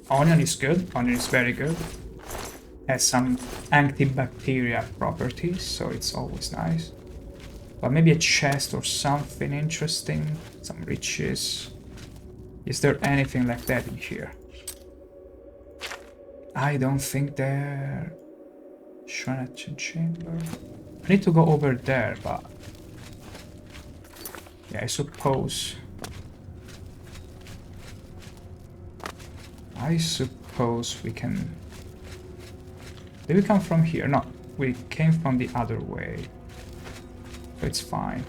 Onion is good. Onion is very good. Has some antibacterial properties, so it's always nice. But maybe a chest or something interesting. Some riches. Is there anything like that in here? I don't think there... Shrine chamber. I need to go over there, but... Yeah, I suppose we can... Did we come from here? No, we came from the other way. So it's fine.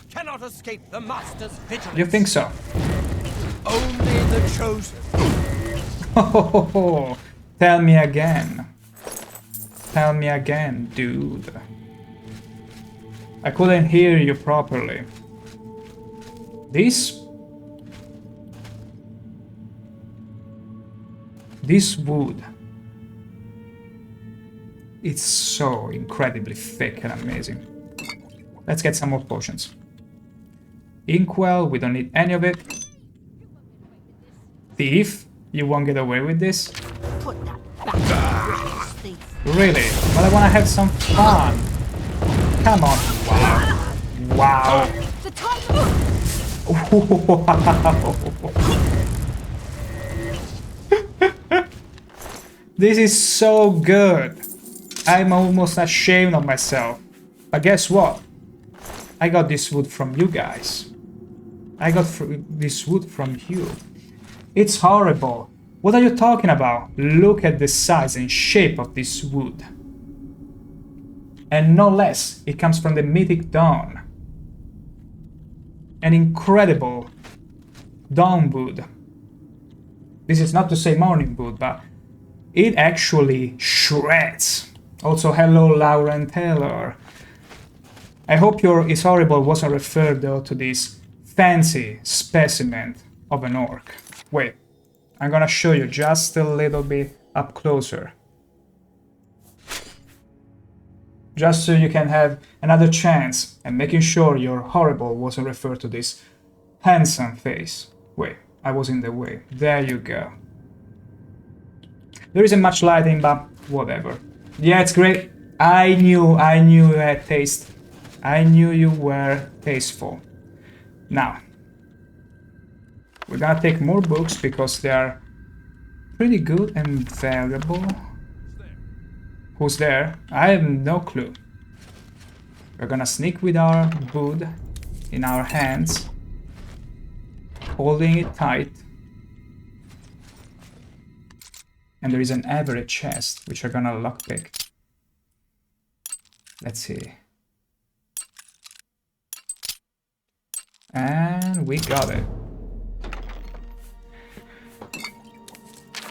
Cannot escape the master's vigilance. You think so? Only the chosen. Oh, tell me again. Tell me again, dude. I couldn't hear you properly. This wood, it's so incredibly thick and amazing. Let's get some more potions. Inkwell, we don't need any of it. Thief, you won't get away with this? Put that back, thief. Really? But I wanna have some fun. Come on. Wow. Wow. The time. Wow. This is so good. I'm almost ashamed of myself. But guess what? I got this wood from you guys. I got this wood from you. It's horrible. What are you talking about? Look at the size and shape of this wood. And no less, it comes from the Mythic Dawn. An incredible dawn wood. This is not to say morning wood, but it actually shreds. Also, hello Lauren Taylor. I hope your It's Horrible wasn't referred though to this fancy specimen of an orc. Wait, I'm gonna show you just a little bit up closer. Just so you can have another chance at making sure your horrible wasn't referred to this handsome face. Wait, I was in the way. There you go. There isn't much lighting, but whatever. Yeah, it's great. I knew you had taste. I knew you were tasteful. Now, we're gonna take more books because they are pretty good and valuable. Who's there? I have no clue. We're gonna sneak with our wood in our hands, holding it tight. And there is an average chest, which we're gonna lockpick. Let's see. And we got it.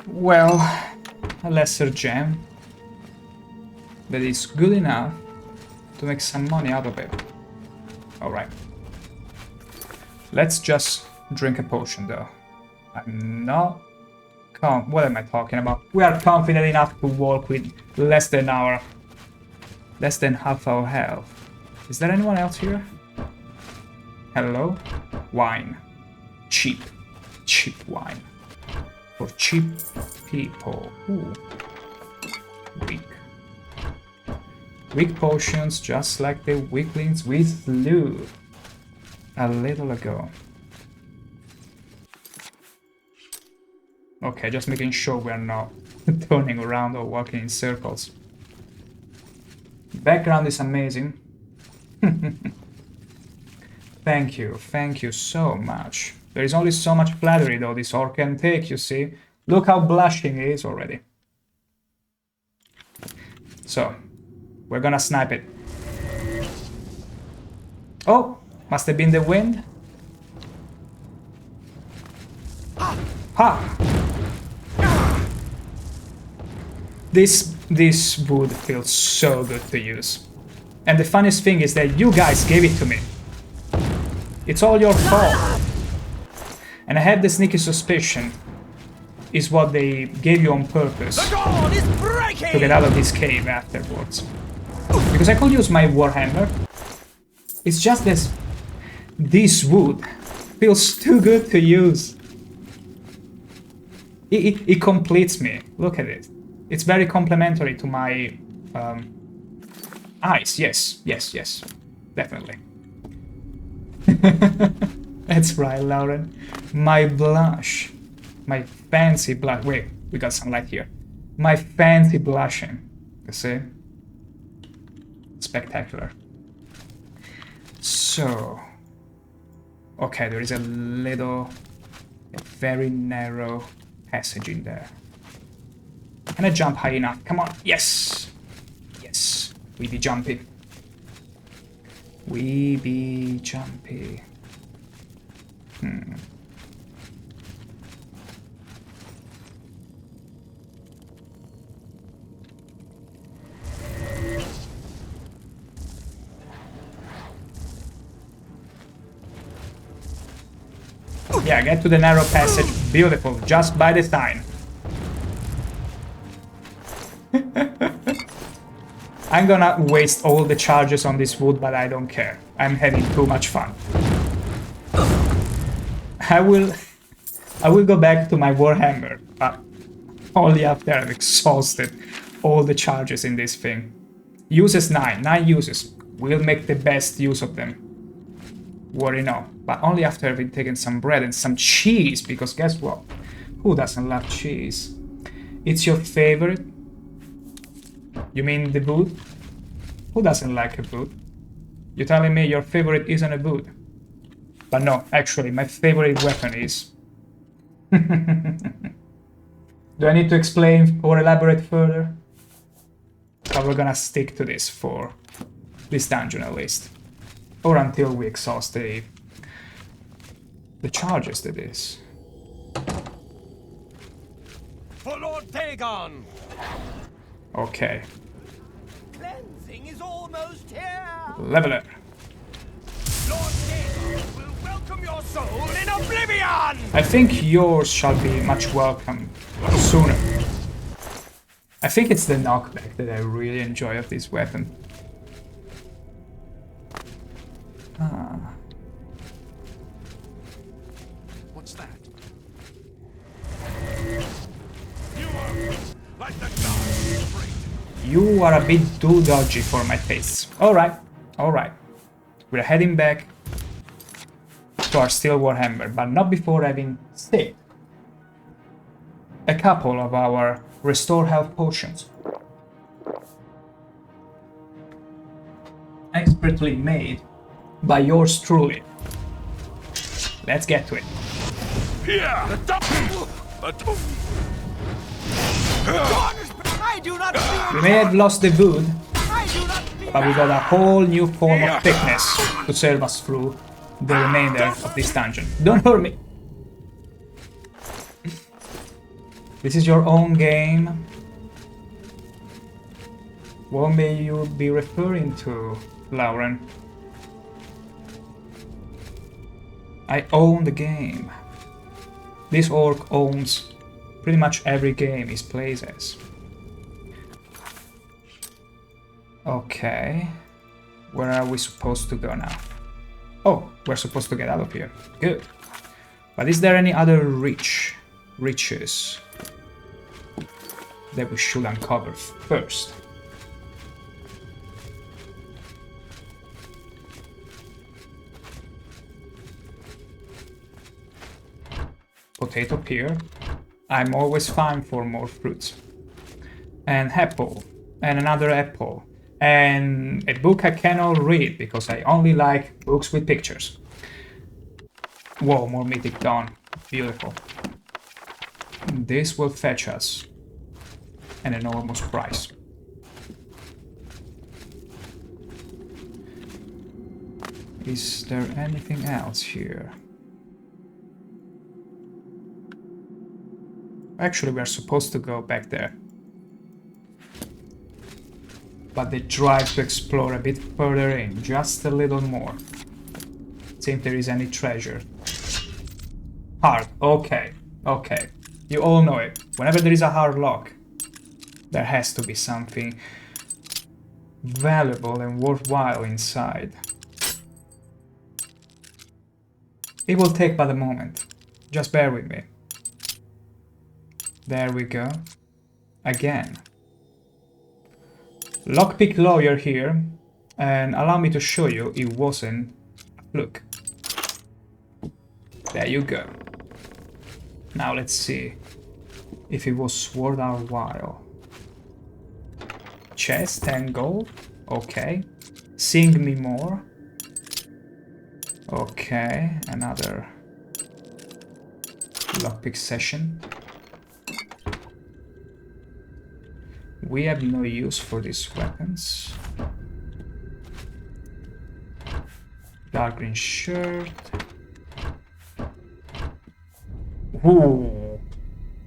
Well, a lesser gem that is good enough to make some money out of it. Alright. Let's just drink a potion though. I'm not... What am I talking about? We are confident enough to walk with less than half our health. Is there anyone else here? Hello? Wine. Cheap. Cheap wine. For cheap people. Ooh. Weak. Weak potions, just like the weaklings we slew a little ago. Okay, just making sure we're not turning around or walking in circles. Background is amazing. Thank you so much. There is only so much flattery though this orc can take, you see. Look how blushing he is already. So, we're gonna snipe it. Oh, must have been the wind. Ha! This wood feels so good to use. And the funniest thing is that you guys gave it to me. It's all your fault. And I have the sneaky suspicion is what they gave you on purpose to get out of this cave afterwards. Because I could use my warhammer. It's just this wood feels too good to use. It completes me. Look at it. It's very complementary to my eyes. Yes, definitely. That's right, Lauren. My blush. My fancy blush. Wait, we got some light here. My fancy blushing. You see? Spectacular. So... Okay, there is a very narrow passage in there. Can I jump high enough? Come on. Yes. Yes. We be jumpy. We be jumpy. Yeah, get to the narrow passage. Beautiful. Just by the sign. I'm gonna waste all the charges on this wood, but I don't care. I'm having too much fun. I will go back to my warhammer, but only after I've exhausted all the charges in this thing. Uses 9 uses. We'll make the best use of them. Worry no, but only after having taken some bread and some cheese, because guess what? Who doesn't love cheese? It's your favorite. You mean the boot? Who doesn't like a boot? You're telling me your favorite isn't a boot? But no, actually, my favorite weapon is... Do I need to explain or elaborate further? But we're gonna stick to this for this dungeon at least. Or until we exhaust the charges to this. For Lord Dagon! Okay. Cleansing is almost here! Leveler. Lord Dagon will welcome your soul in Oblivion! I think yours shall be much welcome sooner. I think it's the knockback that I really enjoy of this weapon. What's that? You are a bit too dodgy for my tastes. Alright, alright. We're heading back to our Steel Warhammer, but not before having saved a couple of our Restore Health potions. Expertly made by yours truly. Let's get to it. I do not fear. We may have lost the wood, but we got a whole new form of thickness to serve us through the remainder of this dungeon. Don't hurt me! This is your own game. What may you be referring to, Lauren? I own the game. This orc owns pretty much every game he plays as. Okay. Where are we supposed to go now? Oh, we're supposed to get out of here. Good. But is there any other riches that we should uncover first? Potato pear. I'm always fine for more fruits. And apple. And another apple. And a book I cannot read because I only like books with pictures. Whoa, more Mythic Dawn. Beautiful. This will fetch us an enormous price. Is there anything else here? Actually, we are supposed to go back there. But the drive to explore a bit further in, just a little more. See if there is any treasure. Hard, okay, okay. You all know it. Whenever there is a hard lock, there has to be something valuable and worthwhile inside. It will take but a moment. Just bear with me. There we go. Again. Lockpick lawyer here, and allow me to show you it wasn't a fluke. There you go. Now let's see if it was worth our while. Chest and gold. Okay. Sing me more. Okay, another lockpick session. We have no use for these weapons. Dark green shirt. Ooh.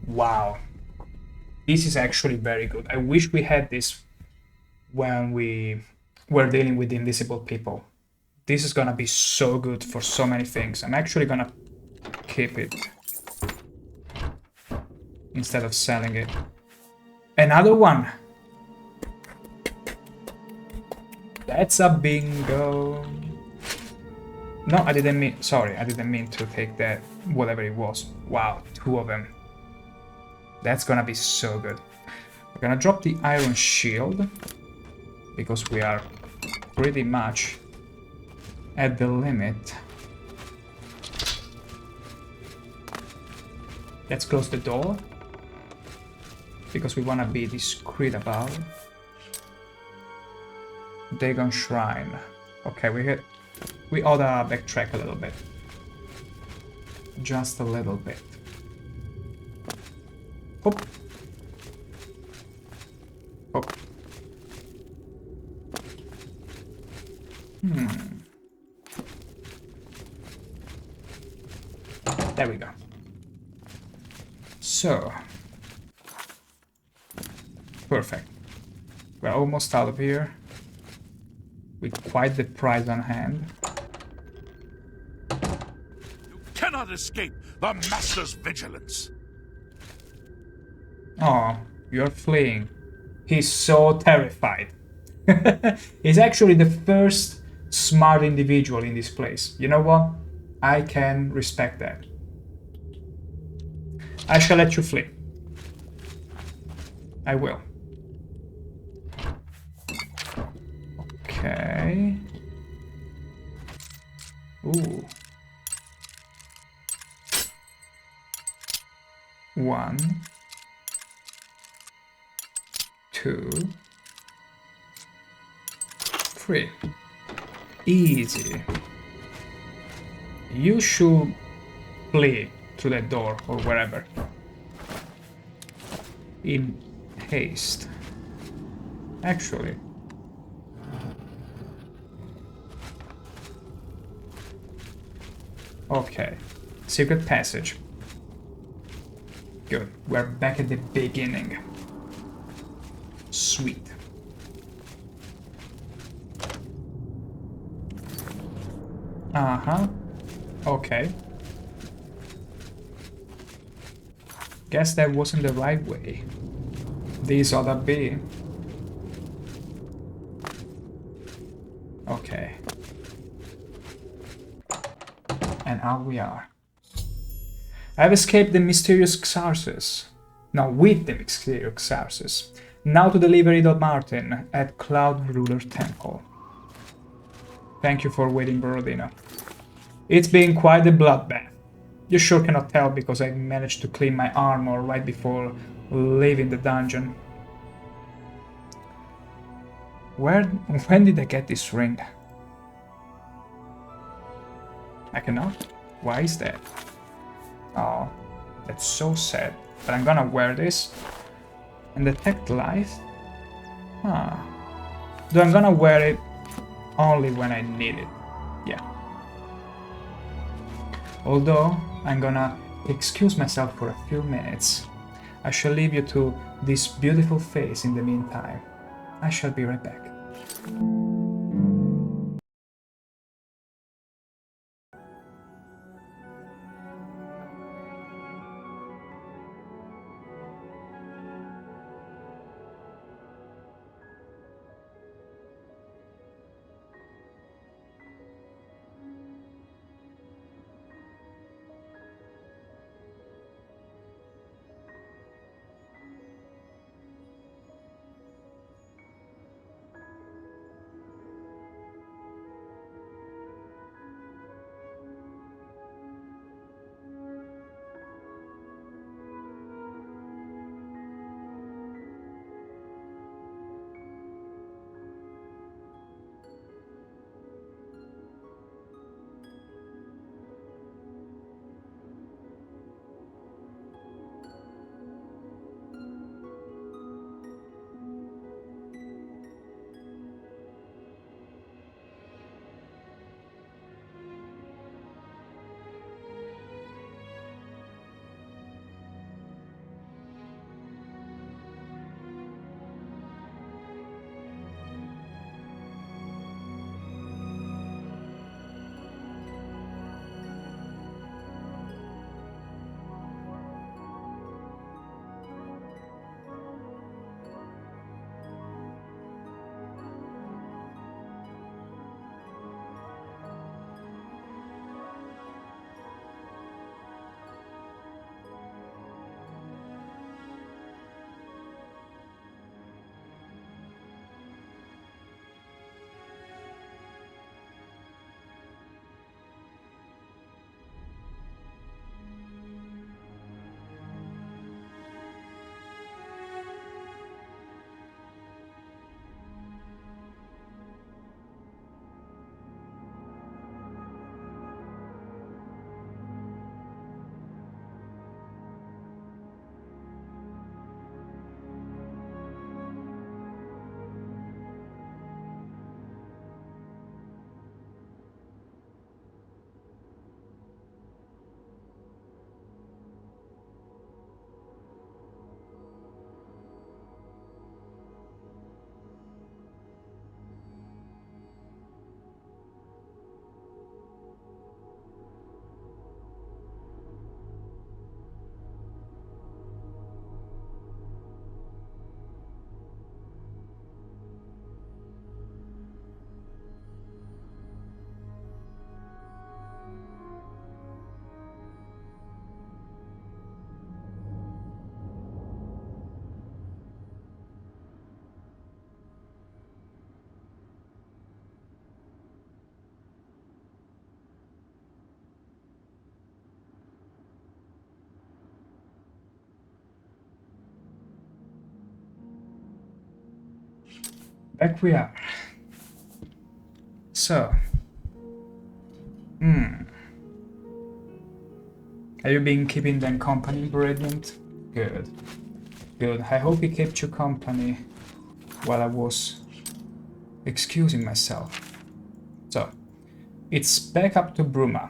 Wow. This is actually very good. I wish we had this when we were dealing with the invisible people. This is gonna be so good for so many things. I'm actually gonna keep it instead of selling it. Another one. That's a bingo. No, I didn't mean... Sorry, I didn't mean to take that, whatever it was. Wow, 2 of them. That's gonna be so good. We're gonna drop the iron shield, because we are pretty much at the limit. Let's close the door, because we want to be discreet about it. Dagon Shrine. Okay, we oughta backtrack a little bit. Just a little bit. Hop. Hop. There we go. So. Perfect. We're almost out of here. With quite the prize on hand. You cannot escape the Master's vigilance. Oh, you're fleeing. He's so terrified. He's actually the first smart individual in this place. You know what? I can respect that. I shall let you flee. I will. Okay. Ooh. 1, 2, 3. Easy. You should flee through that door or wherever. In haste. Actually. Okay. Secret passage. Good. We're back at the beginning. Sweet. Uh-huh. Okay. Guess that wasn't the right way. These oughta be. Okay. And out we are. I've escaped the mysterious Xarxes. Now with the mysterious Xarxes. Now to deliver Idol Martin at Cloud Ruler Temple. Thank you for waiting, Borodina. It's been quite a bloodbath. You sure cannot tell because I managed to clean my armor right before leaving the dungeon. When did I get this ring? I cannot? Why is that? Oh, that's so sad. But I'm gonna wear this. And detect life? Huh. Though I'm gonna wear it only when I need it. Yeah. Although, I'm gonna excuse myself for a few minutes. I shall leave you to this beautiful face in the meantime. I shall be right back. Back we are. So. Have you been keeping them company, Brilliant? Good. Good. I hope he kept you company while I was excusing myself. So, it's back up to Bruma.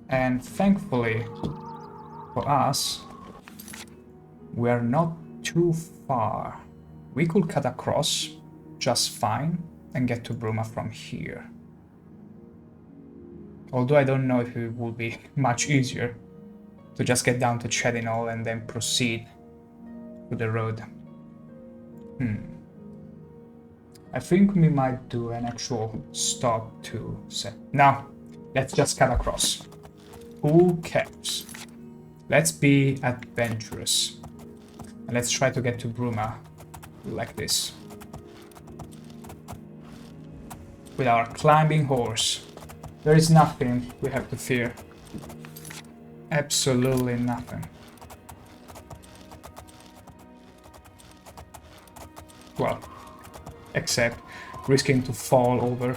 And thankfully for us, we are not too far. We could cut across just fine and get to Bruma from here. Although I don't know if it would be much easier to just get down to Chedinol and then proceed to the road. I think we might do an actual stop to set. No, let's just cut across. Who cares? Let's be adventurous. And let's try to get to Bruma like this. With our climbing horse. There is nothing we have to fear. Absolutely nothing. Well, except risking to fall over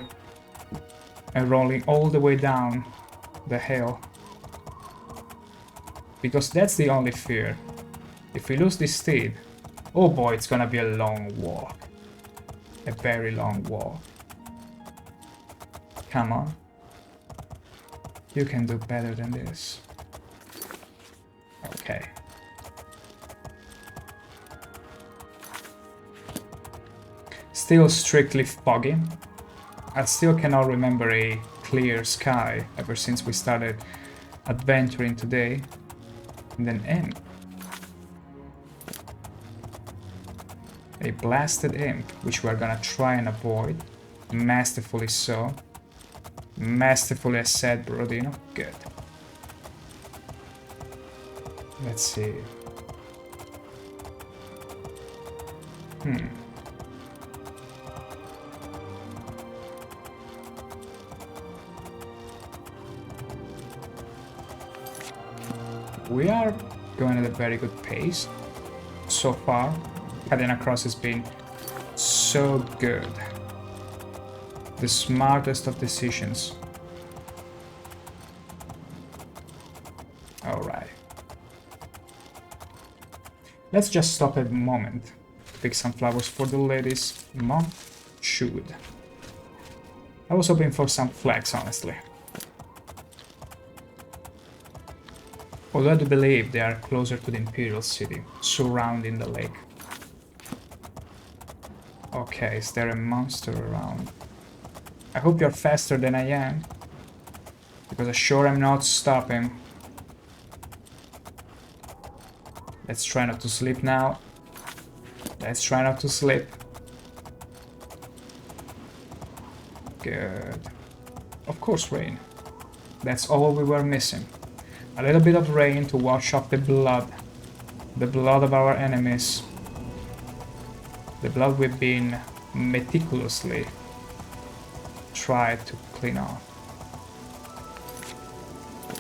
and rolling all the way down the hill. Because that's the only fear. If we lose this steed, oh boy, it's gonna be a long walk. A very long walk. Come on. You can do better than this. Okay. Still strictly foggy. I still cannot remember a clear sky ever since we started adventuring today. And then imp. A blasted imp, which we're gonna try and avoid. Masterfully so. Masterfully as said, Brodino. Good. Let's see. We are going at a very good pace so far. Cutting across has been so good. The smartest of decisions. Alright. Let's just stop a moment to pick some flowers for the ladies. Mom should. I was hoping for some flags, honestly. Although I do believe they are closer to the Imperial City, surrounding the lake. Okay, is there a monster around? I hope you're faster than I am, because I sure am not stopping. Let's try not to sleep now. Let's try not to sleep. Good. Of course, rain. That's all we were missing. A little bit of rain to wash off the blood of our enemies. The blood we've been meticulously tried to clean off.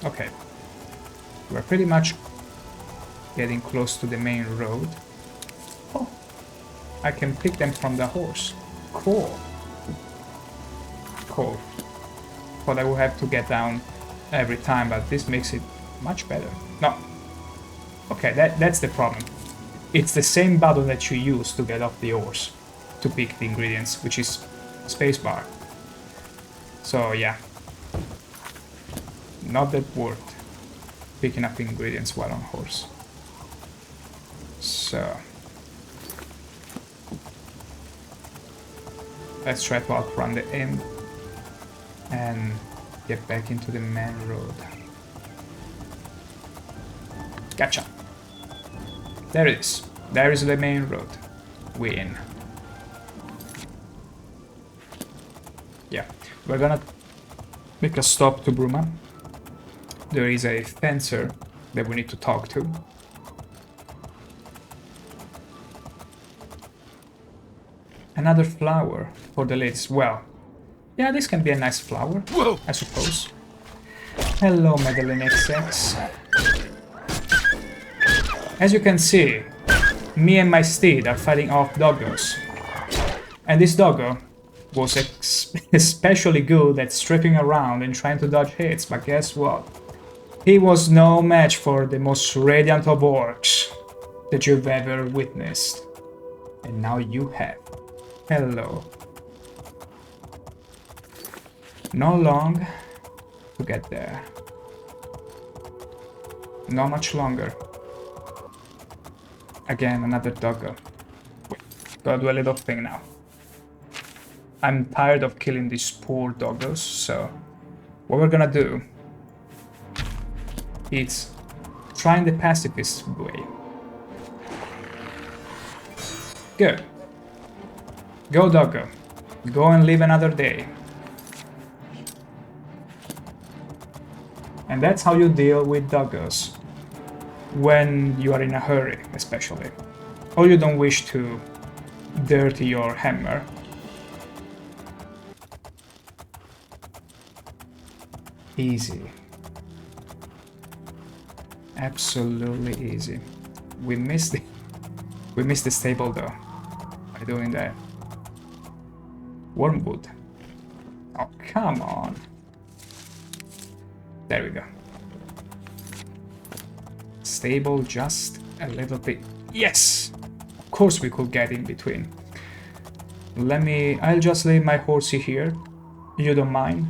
Okay. We're pretty much getting close to the main road. Oh, I can pick them from the horse. Cool. Cool. Thought I would have to get down every time, but this makes it much better. No. Okay, that's the problem. It's the same button that you use to get off the horse to pick the ingredients, which is spacebar. So yeah. Not that worth picking up ingredients while on horse. So let's try to outrun the imp and get back into the main road. Gotcha. There it is. There is the main road. Win. Yeah, we're gonna make a stop to Bruma. There is a fencer that we need to talk to. Another flower for the ladies. Well, yeah, this can be a nice flower, I suppose. Hello, Madeline XX. As you can see, me and my steed are fighting off doggos. And this doggo was especially good at stripping around and trying to dodge hits, but guess what? He was no match for the most radiant of orcs that you've ever witnessed. And now you have. Hello. Not long to get there. Not much longer. Again, another doggo. Wait, gotta do a little thing now. I'm tired of killing these poor doggos, so what we're gonna do is trying the pacifist way. Good. Go, doggo. Go and live another day. And that's how you deal with doggos when you are in a hurry, especially. Or you don't wish to dirty your hammer. Easy. Absolutely easy. We missed the stable though by doing that. Wormwood. Oh, come on. There we go. Stable just a little bit. Yes! Of course we could get in between. I'll just leave my horsey here. You don't mind?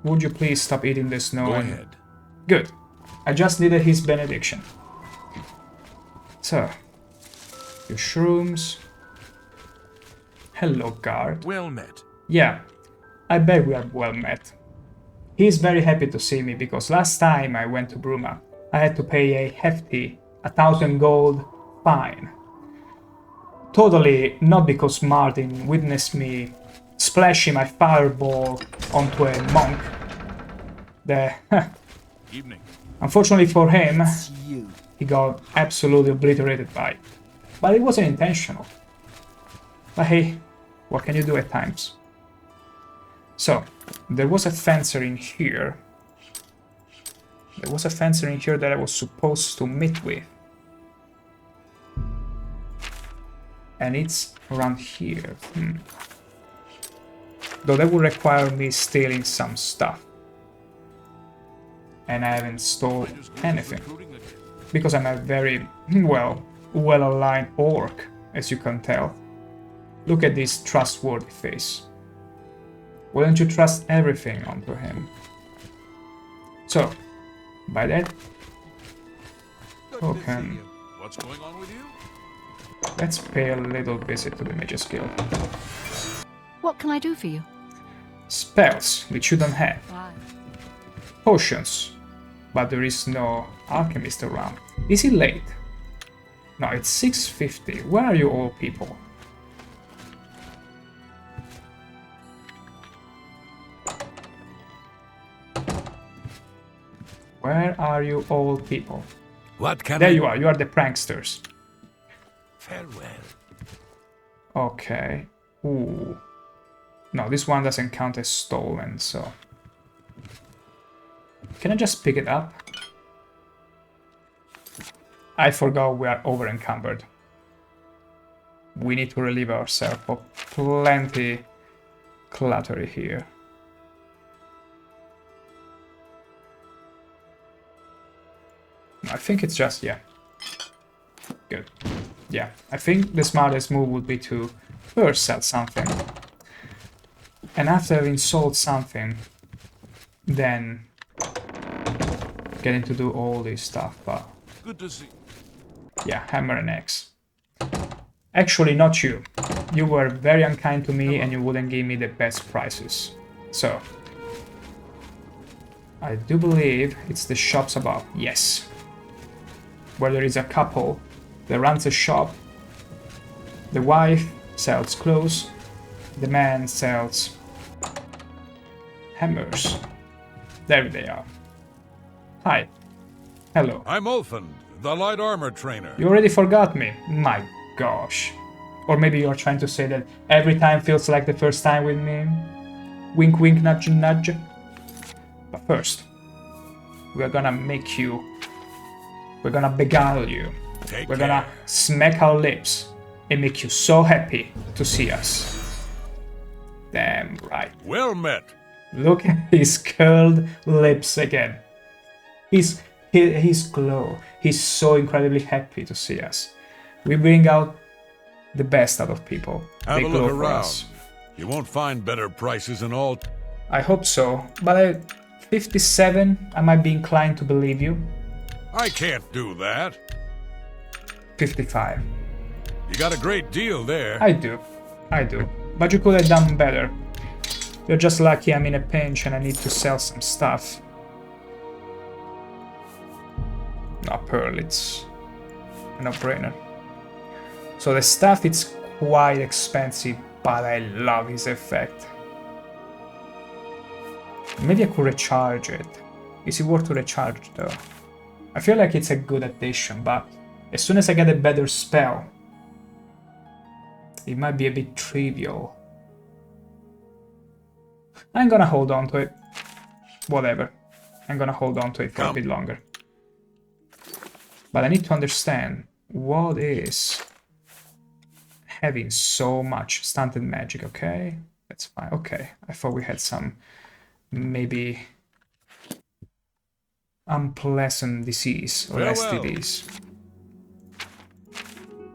Would you please stop eating the snow? Go ahead. Good. I just needed his benediction. So, your shrooms. Hello, guard. Well met. Yeah, I bet we are well met. He's very happy to see me because last time I went to Bruma, I had to pay a hefty 1,000 gold fine. Totally not because Martin witnessed me splashing my fireball onto a monk. Evening. Unfortunately for him, he got absolutely obliterated by it. But it wasn't intentional. But hey, what can you do at times? So, there was a fencer in here. There was a fencer in here that I was supposed to meet with. And it's around here. Though that would require me stealing some stuff. And I haven't stolen anything. Because I'm a very, well-aligned orc, as you can tell. Look at this trustworthy face. Wouldn't you trust everything onto him? So, by that token, What's going on with you? let's pay a little visit to the Mage's Guild. What can I do for you? Spells, which you don't have. Why? Potions, but there is no alchemist around. Is it late? No, it's 6:50. Where are you all people? Where are you all people? What can There you are. You are the pranksters. Farewell. Okay. Ooh. No, this one doesn't count as stolen, so... Can I just pick it up? I forgot we are over-encumbered. We need to relieve ourselves of plenty cluttery here. I think it's just, yeah. Good. Yeah, I think the smartest move would be to first sell something. And after having sold something, then getting to do all this stuff, but... Good to see. Yeah, hammer and axe. Actually, not you. You were very unkind to me and you wouldn't give me the best prices. So... I do believe it's the shops above. Yes. Where there is a couple that runs a shop. The wife sells clothes. The man sells hammers. There they are. Hi. Hello. I'm Ulfund, the light armor trainer. You already forgot me. My gosh. Or maybe you're trying to say that every time feels like the first time with me. Wink wink, nudge nudge. But first, we're gonna make you... We're gonna beguile you. We're gonna smack our lips and make you so happy to see us. Damn right. Well met. Look at his curled lips again. His glow. He's so incredibly happy to see us. We bring out the best out of people. Have They a glow look for around. us. You won't find better prices in all. I hope so, but at 57, I might be inclined to believe you. I can't do that. 55. You got a great deal there. I do. But you could have done better. You're just lucky I'm in a pinch and I need to sell some stuff. No, Pearl, it's a no-brainer. So the stuff, it's quite expensive, but I love his effect. Maybe I could recharge it. Is it worth to recharge though? I feel like it's a good addition, but as soon as I get a better spell, it might be a bit trivial. I'm gonna hold on to it. Whatever. I'm gonna hold on to it for a bit longer. But I need to understand what is having so much stunted magic, okay? That's fine. Okay. I thought we had some maybe unpleasant disease or STDs.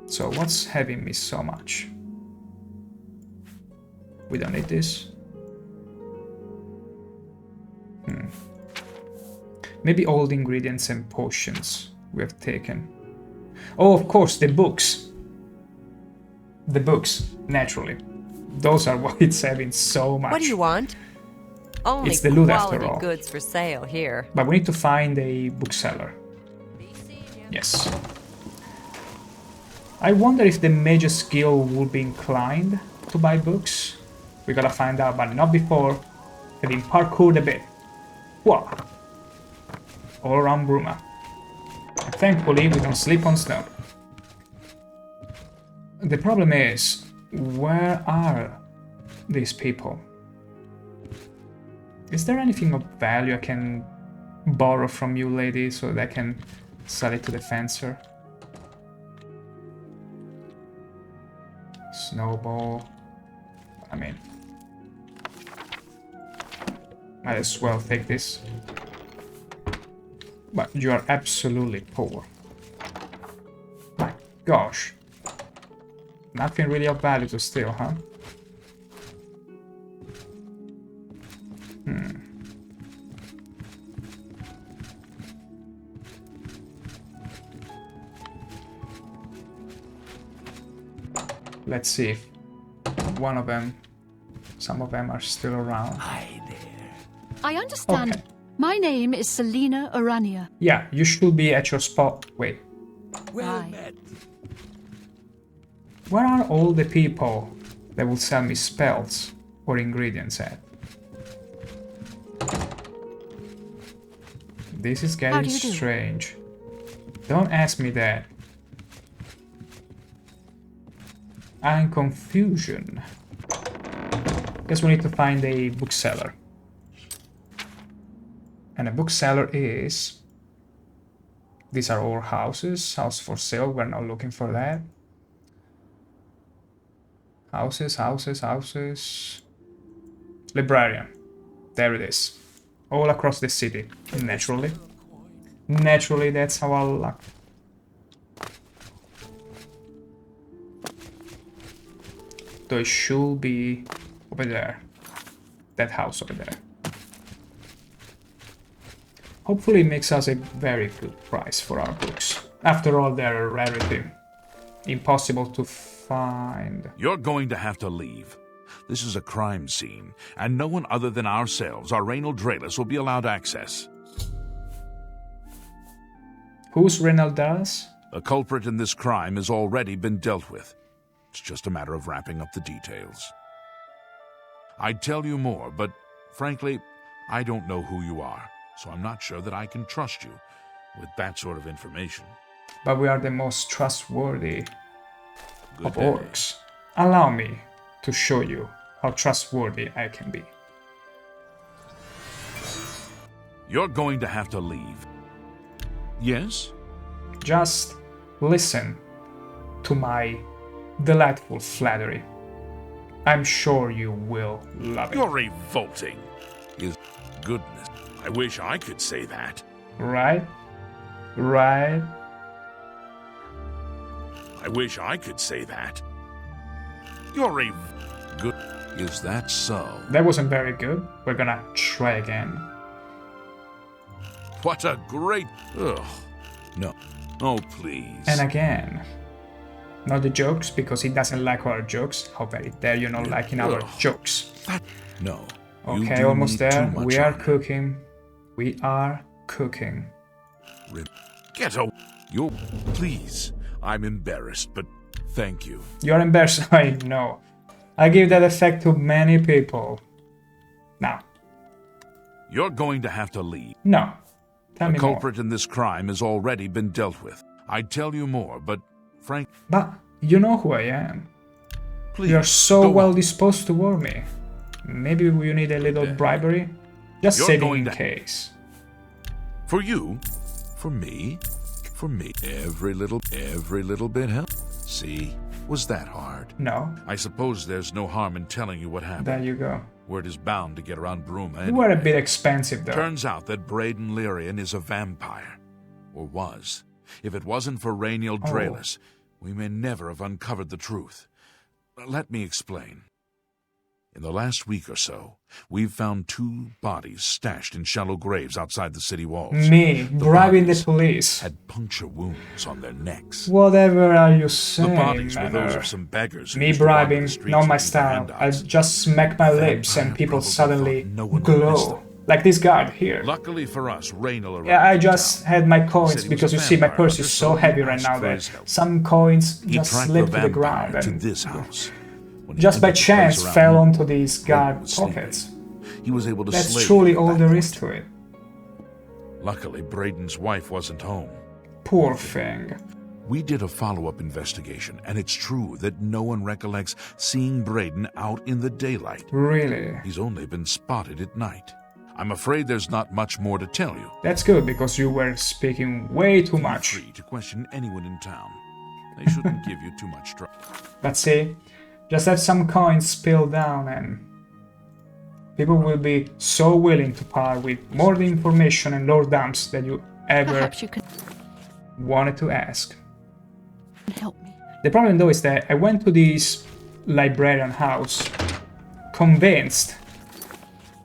So what's having me so much? We don't need this. Maybe all the ingredients and potions we have taken. Oh, of course, the books. The books, naturally. Those are what it's having so much. What do you want? Only It's the loot after quality all. goods for sale here. But we need to find a bookseller. Yes. I wonder if the Mage's Guild will be inclined to buy books. We gotta find out, but not before having parkoured a bit. Whoa! All around Bruma. And thankfully, we don't sleep on snow. The problem is, where are these people? Is there anything of value I can borrow from you, lady, so that I can sell it to the fencer? Snowball. I mean, might as well take this. But you are absolutely poor. My gosh. Nothing really of value to steal, huh? Let's see if one of them, some of them are still around. I understand. Okay. My name is Selena Urania. Yeah, you should be at your spot. Wait, Well Aye. met. where are all the people that will sell me spells or ingredients at? This is How getting do you do? strange. Don't ask me that. I'm in confusion. Guess we need to find a bookseller. And a bookseller is... These are all houses. House for sale. We're not looking for that. Houses, houses, houses. Librarian. There it is. All across the city. Naturally. Naturally, that's our luck. So it should be over there. That house over there. Hopefully it makes us a very good price for our books. After all, they're a rarity. Impossible to find. You're going to have to leave. This is a crime scene, and no one other than ourselves, our Reynald Draelus, will be allowed access. Who's Reynald Dallas? The culprit in this crime has already been dealt with. It's just a matter of wrapping up the details. I'd tell you more, but frankly, I don't know who you are, so I'm not sure that I can trust you with that sort of information. But we are the most trustworthy Good of day. orcs. Allow me to show you how trustworthy I can be. You're going to have to leave. Yes? Just listen to my delightful flattery. I'm sure you will love it. You're revolting. Is goodness. I wish I could say that. Right? Right? I wish I could say that. You're a good. Is that so? That wasn't very good. We're gonna try again. What a great. Ugh. No. Oh, please. And again. Not the jokes, because he doesn't like our jokes. How very dare you not liking our jokes. No. Okay, almost there. We are cooking. We are cooking. Get a. You. Please. I'm embarrassed, but thank you. You're embarrassed. I know. I give that effect to many people. Now. You're going to have to leave. No. Tell the me culprit more. in this crime has already been dealt with. I'd tell you more, but Frank. But you know who I am. Please. You're so well on. disposed toward me. Maybe you need a little bribery? Just saving in case. For you? For me? For me? Every little bit helps. See? Was that hard? No. I suppose there's no harm in telling you what happened. There you go. Word is bound to get around Bruma anyway. You were a bit expensive, though. Turns out that Braden Lyrian is a vampire. Or was. If it wasn't for Rainiel Draelis, we may never have uncovered the truth. Let me explain. In the last week or so, we've found 2 bodies stashed in shallow graves outside the city walls. Me, bribing the police. Had puncture wounds on their necks. Whatever are you saying, The bodies were man? those of some beggars. Me bribing, not my style. I just smack my lips and people suddenly glow. Like this guard here. Luckily for us, Rainiel arrived. Yeah, I just had my coins Said he because you was a see my vampire, purse is so heavy right now that help. some coins He just tracked slipped the to the vampire ground to and this house. When he just by entered the chance place around fell him, onto these guard was sleeping. pockets. He was able to That's slay truly him all at there that is point. to it. Luckily, Braden's wife wasn't home. Poor thing. We did a follow-up investigation, and it's true that no one recollects seeing Braden out in the daylight. Really? He's only been spotted at night. I'm afraid there's not much more to tell you. That's good, because you were speaking way too much. Feel free to question anyone in town. They shouldn't give you too much trouble. But see, just have some coins spill down and people will be so willing to part with more the information and lore dumps that you ever Perhaps you can wanted to ask. help me. The problem though is that I went to this librarian house convinced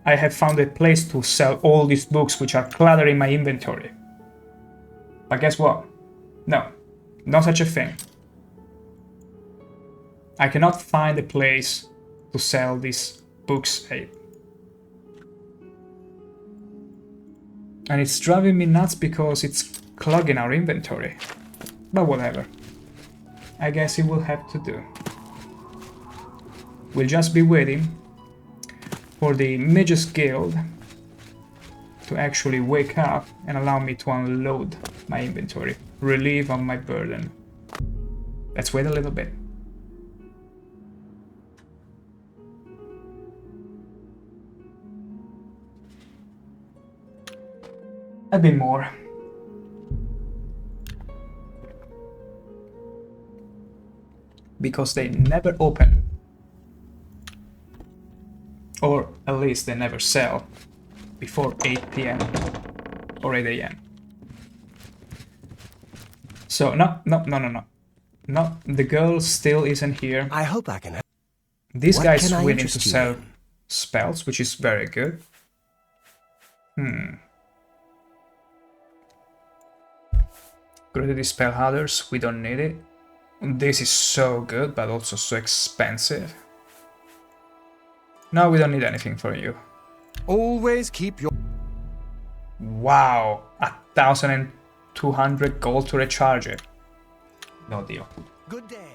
I have found a place to sell all these books which are cluttering my inventory. But guess what? No, no such a thing. I cannot find a place to sell these books at. And it's driving me nuts because it's clogging our inventory. But whatever. I guess it will have to do. We'll just be waiting for the Mages Guild to actually wake up and allow me to unload my inventory. Relieve on my burden. Let's wait a little bit. A bit more. Because they never open. Or at least they never sell before 8 PM or 8 AM. So, no, the girl still isn't here. I hope I can help. This What guy's can I willing to interest you sell in? spells, which is very good. Gravity spell hunters, we don't need it. This is so good, but also so expensive. No, we don't need anything from you. Always keep your... Wow, 1,200 gold to recharge it. No deal. Good day.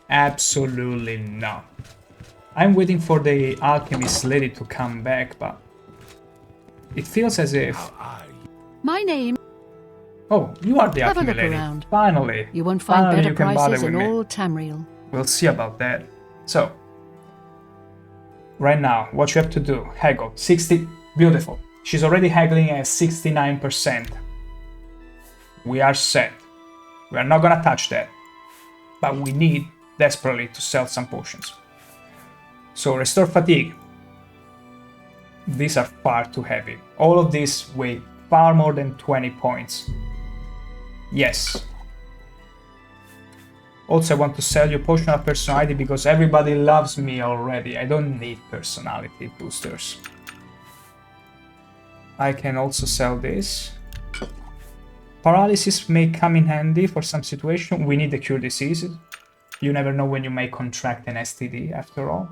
Absolutely not. I'm waiting for the alchemist lady to come back, but it feels as if... My name. Oh, you are the Have a alchemy look lady. around. Finally. You won't find Finally better you can bother prices with in me. all Tamriel. We'll see about that. So, right now, what you have to do, haggle, 60, beautiful. She's already haggling at 69%. We are set. We are not gonna touch that. But we need, desperately, to sell some potions. So restore fatigue. These are far too heavy. All of these weigh far more than 20 points. Yes. Also, I want to sell you potion of personality because everybody loves me already. I don't need personality boosters. I can also sell this. Paralysis may come in handy for some situation. We need to cure diseases. You never know when you may contract an STD after all.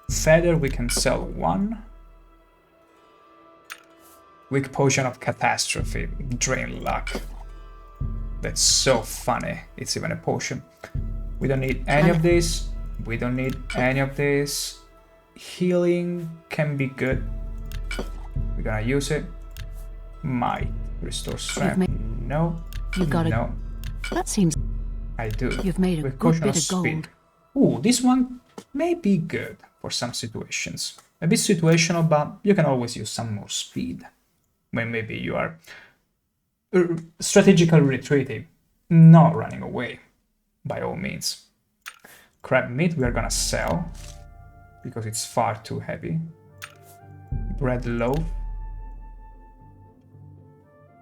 Feather, we can sell one. Weak potion of catastrophe. Drain luck. That's so funny. It's even a potion. We don't need any of this. We don't need any of this. Healing can be good. We're gonna use it. Might restore strength. No. You've got no. That seems. I do. You've made a with good potion bit of of gold. speed. Ooh, this one may be good for some situations. A bit situational, but you can always use some more speed when maybe you are strategically retreating, not running away, by all means. Crab meat we are gonna sell because it's far too heavy. Bread loaf.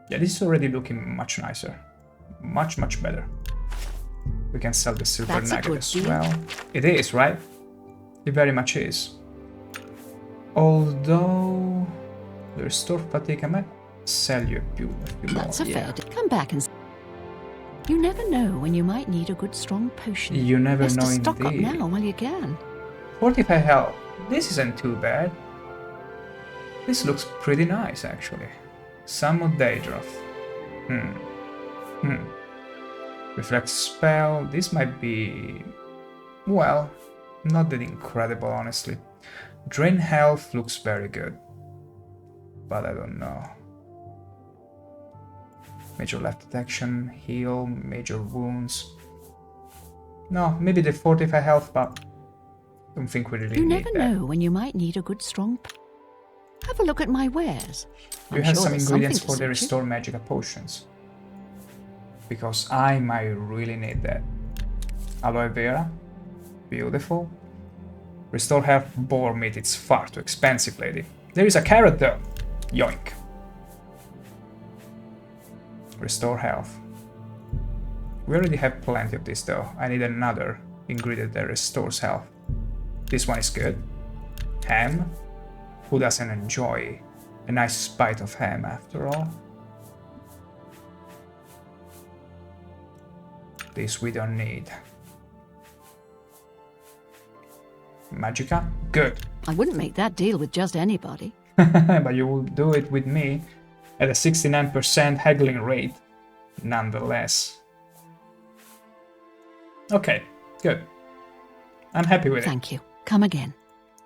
Yeah, this is already looking much nicer. Much, much better. We can sell the silver nugget as well. It is, right? It very much is. Although the restore fatigue, I might sell you a few more. That's a fair deal. Come back and. You never know when you might need a good strong potion. You never Best know to stock indeed. up now while you can. 45 health. This isn't too bad. This looks pretty nice, actually. Some of Daedroth. Reflect spell. This might be... well, not that incredible, honestly. Drain health looks very good. But I don't know. Major left detection, heal, major wounds. No, maybe the 45 health, but I don't think we really You need never that. know when you might need a good strong. Have a look at my wares. Do you I'm have sure some there's ingredients something for to the suit you. restore magica potions? Because I might really need that. Aloe vera, beautiful. Restore health, boar meat, it's far too expensive, lady. There is a carrot though. Yoink. Restore health. We already have plenty of this though. I need another ingredient that restores health. This one is good. Ham. Who doesn't enjoy a nice bite of ham after all? This we don't need. Magica? Good. I wouldn't make that deal with just anybody. But you will do it with me at a 69% haggling rate, nonetheless. Okay, good. I'm happy with it. Thank you. Come again.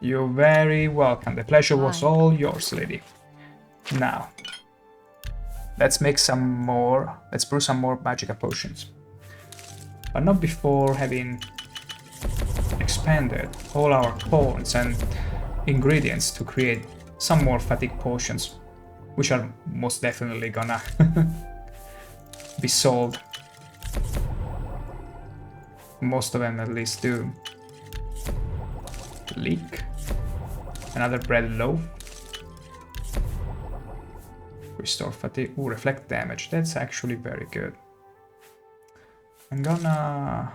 You're very welcome. The pleasure was all yours, lady. Now, let's make some more. Let's brew some more magica potions. But not before having expanded all our points and ingredients to create some more fatigue potions, which are most definitely gonna be sold. Most of them at least do. Leak. Another bread loaf. Restore fatigue. Ooh, reflect damage. That's actually very good. I'm gonna...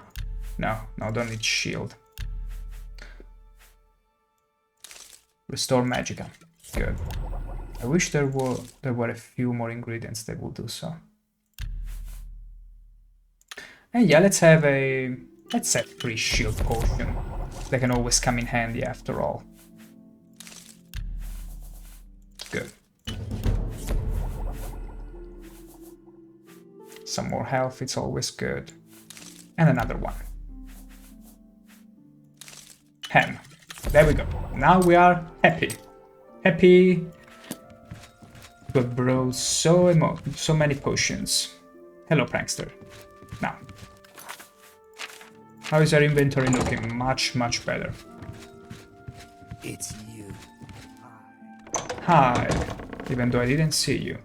No, don't need shield. Restore magica. Good. I wish there were a few more ingredients that will do so. And yeah, let's have free shield potion. They can always come in handy after all. Good. Some more health, it's always good. And another one. Ham. There we go. Now we are happy. Happy to have brewed so many potions. Hello, prankster. Now. How is our inventory looking? Much, much better. It's you. Hi. Even though I didn't see you.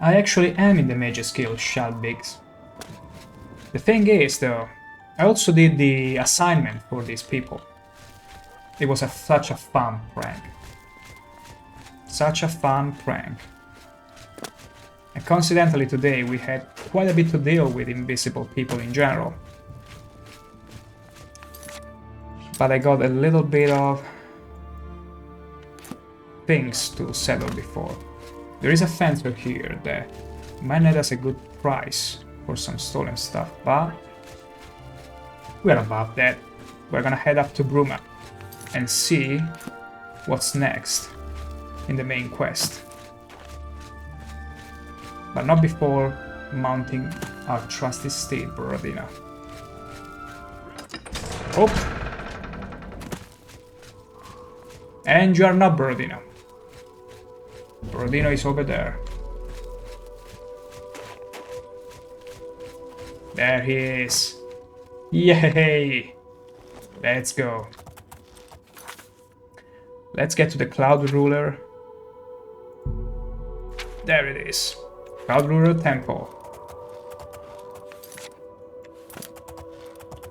I actually am in the Mage's Guild, Shalbigs. The thing is, though, I also did the assignment for these people. It was such a fun prank. Such a fun prank. And coincidentally today we had quite a bit to deal with invisible people in general. But I got a little bit of things to settle before. There is a fencer here that might net us a good price for some stolen stuff, but we're above that. We're gonna head up to Bruma and see what's next in the main quest. But not before mounting our trusty steed, Borodino. Oh! And you are not Borodino. Borodino is over there. There he is. Yay! Let's go. Let's get to the Cloud Ruler. There it is. Cloud Ruler Temple.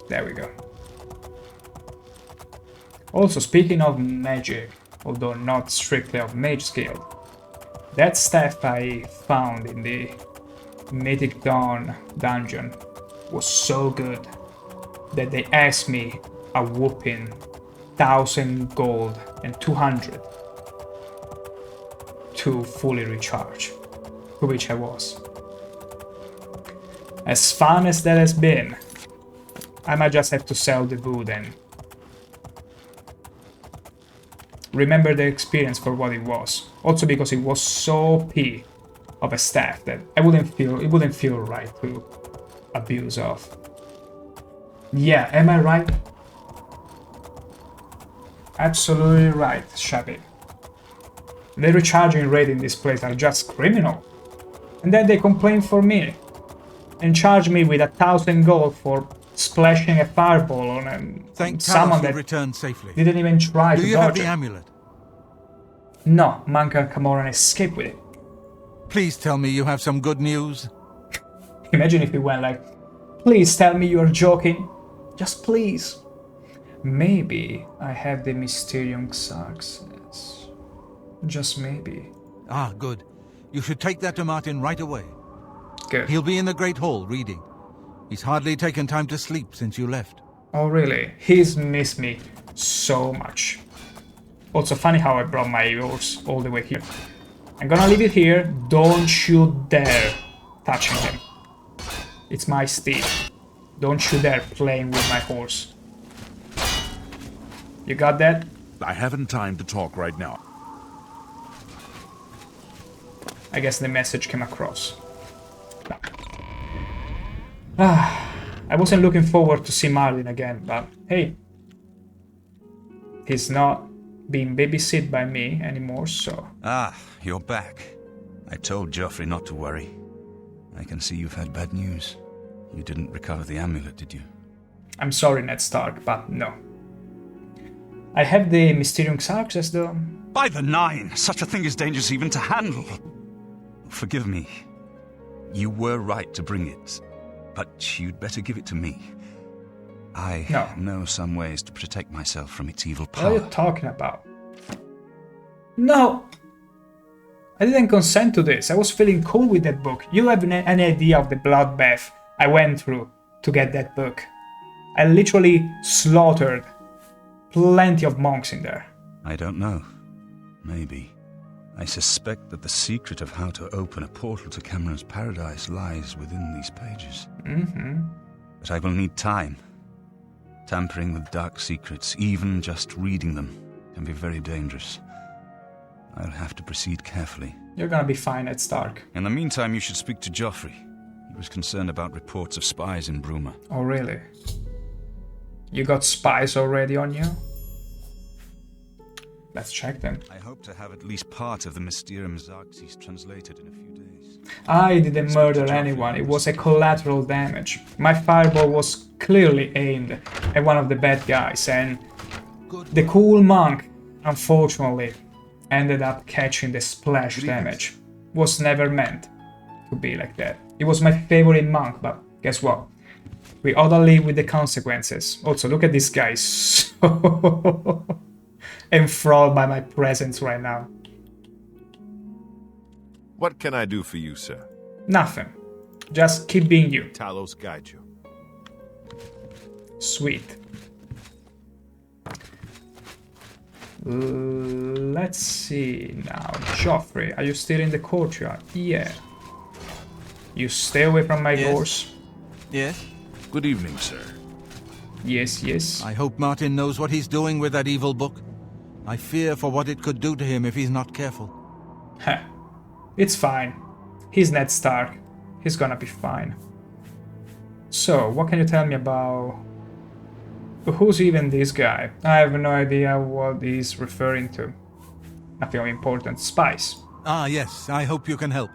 There we go. Also, speaking of magic, although not strictly of Mage Guild, that staff I found in the Mythic Dawn dungeon was so good that they asked me a whooping 1,000 gold and 200 to fully recharge, to which I was. As fun as that has been, I might just have to sell the wood and remember the experience for what it was. Also because it was so OP of a staff that it wouldn't feel right to abuse of. Yeah, am I right? Absolutely right, Shabby. The recharging rate in this place are just criminal. And then they complain for me and charge me with 1,000 gold for splashing a fireball on someone that returned safely. Didn't even try to dodge it. Do you have the amulet? No, Monk and Camoran escaped with it. Please tell me you have some good news. Imagine if he went like, please tell me you're joking. Just please. Maybe I have the Mysterium Success. Just maybe. Ah, good. You should take that to Martin right away. Good. He'll be in the Great Hall reading. He's hardly taken time to sleep since you left. Oh really? He's missed me so much. Also funny how I brought my horse all the way here. I'm gonna leave it here. Don't you dare touching him. It's my steed. Don't you dare playing with my horse. You got that? I haven't time to talk right now. I guess the message came across. I wasn't looking forward to see Marlin again, but hey. He's not being babysit by me anymore, so... Ah, you're back. I told Joffrey not to worry. I can see you've had bad news. You didn't recover the amulet, did you? I'm sorry, Ned Stark, but no. I have the Mysterium Success, though. By the Nine! Such a thing is dangerous even to handle! Forgive me. You were right to bring it, but you'd better give it to me. I know some ways to protect myself from its evil power. What are you talking about? No! I didn't consent to this. I was feeling cool with that book. You have any idea of the bloodbath I went through to get that book. I literally slaughtered plenty of monks in there. I don't know. Maybe. I suspect that the secret of how to open a portal to Cameron's paradise lies within these pages. But I will need time. Tampering with dark secrets, even just reading them, can be very dangerous. I'll have to proceed carefully. You're gonna be fine, Ned Stark. In the meantime, you should speak to Joffrey. He was concerned about reports of spies in Bruma. Oh, really? You got spies already on you? Let's check them. I hope to have at least part of the Mysterium Success translated in a few days. I didn't murder anyone. It was a collateral damage. My fireball was clearly aimed at one of the bad guys, and the cool monk, unfortunately, ended up catching the splash damage. Was never meant to be like that. He was my favorite monk, but guess what? We ought to live with the consequences. Also, look at this guy. So enthralled by my presence right now. What can I do for you, sir? Nothing. Just keep being you. Talos guide you. Sweet. Let's see now. Joffrey, are you still in the courtyard? Yeah. You stay away from my doors. Yes? Good evening, sir. Yes, yes. I hope Martin knows what he's doing with that evil book. I fear for what it could do to him if he's not careful. Heh. It's fine. He's Ned Stark. He's gonna be fine. So, what can you tell me about... Who's even this guy? I have no idea what he's referring to. Nothing of importance. Spies. Ah, yes. I hope you can help.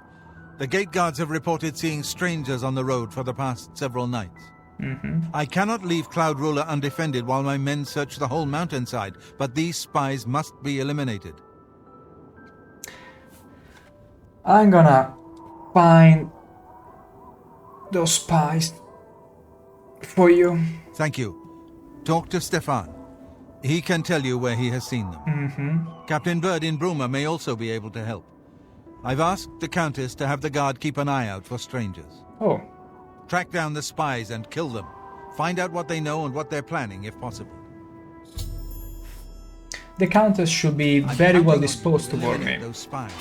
The gate guards have reported seeing strangers on the road for the past several nights. I cannot leave Cloud Ruler undefended while my men search the whole mountainside, but these spies must be eliminated. I'm gonna find those spies for you. Thank you. Talk to Stefan. He can tell you where he has seen them. Captain Bird in Bruma may also be able to help. I've asked the Countess to have the guard keep an eye out for strangers. Oh. Track down the spies and kill them. Find out what they know and what they're planning, if possible. The Countess should be very well disposed toward me. Those spies.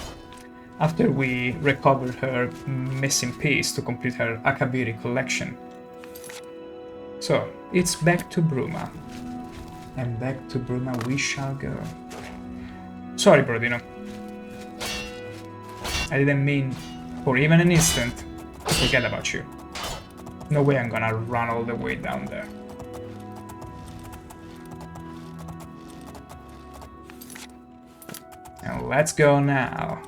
After we recover her missing piece to complete her Akaviri collection. So, it's back to Bruma. And back to Bruma we shall go. Sorry, Brodino. I didn't mean for even an instant to forget about you. No way I'm gonna run all the way down there. And let's go now.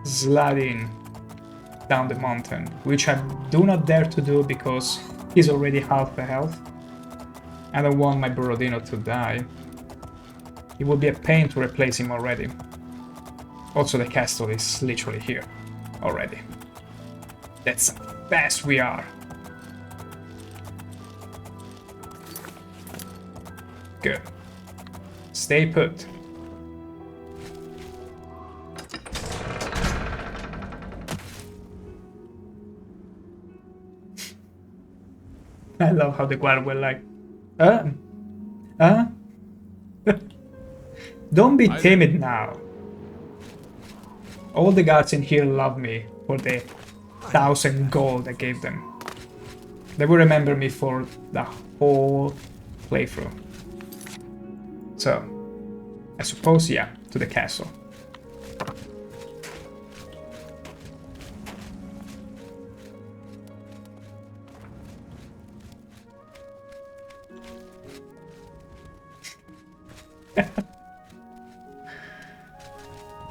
Sliding down the mountain, which I do not dare to do because he's already half a health. I don't want my Borodino to die. It would be a pain to replace him already. Also, the castle is literally here already. That's how fast we are. Good. Stay put. I love how the guard were like, Don't be timid now. All the guards in here love me for the 1,000 gold I gave them. They will remember me for the whole playthrough. So, I suppose, yeah, to the castle.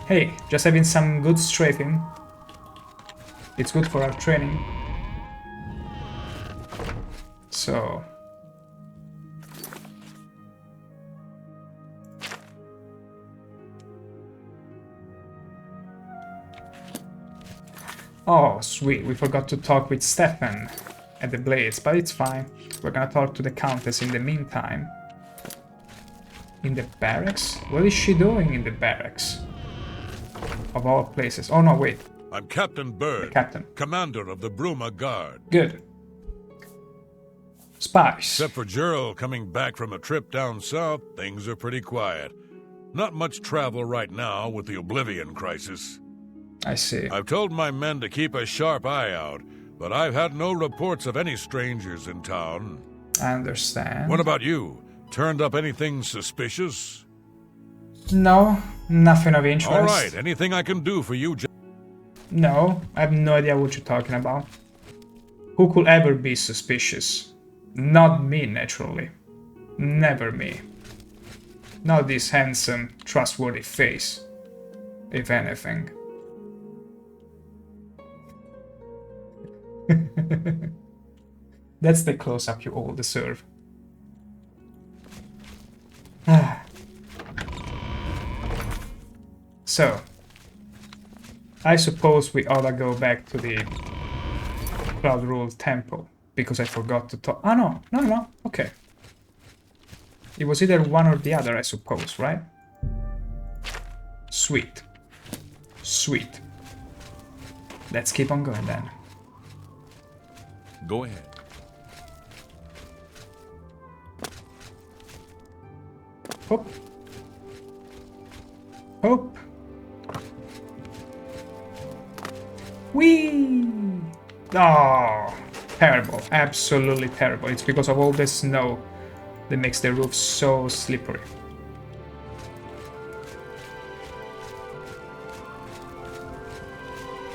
Hey, just having some good strafing. It's good for our training. So... Oh, sweet, we forgot to talk with Stefan at the Blades, but it's fine. We're gonna talk to the Countess in the meantime. In the barracks? What is she doing in the barracks? Of all places. Oh no, wait. I'm Captain Bird, Captain. commander of the Bruma Guard. Good. Spies. Except for Gerald coming back from a trip down south, things are pretty quiet. Not much travel right now with the Oblivion crisis. I see. I've told my men to keep a sharp eye out, but I've had no reports of any strangers in town. I understand. What about you? Turned up anything suspicious? No, nothing of interest. All right, anything I can do for you? No, I have no idea what you're talking about. Who could ever be suspicious? Not me, naturally. Never me. Not this handsome, trustworthy face, if anything. That's the close-up you all deserve. So, I suppose we oughta go back to the Cloud Rule Temple, because I forgot to talk. Oh no, no, okay. It was either one or the other, I suppose, right? Sweet. Sweet. Let's keep on going then. Go ahead. Hop. Hop. Whee! Oh, terrible. Absolutely terrible. It's because of all the snow that makes the roof so slippery.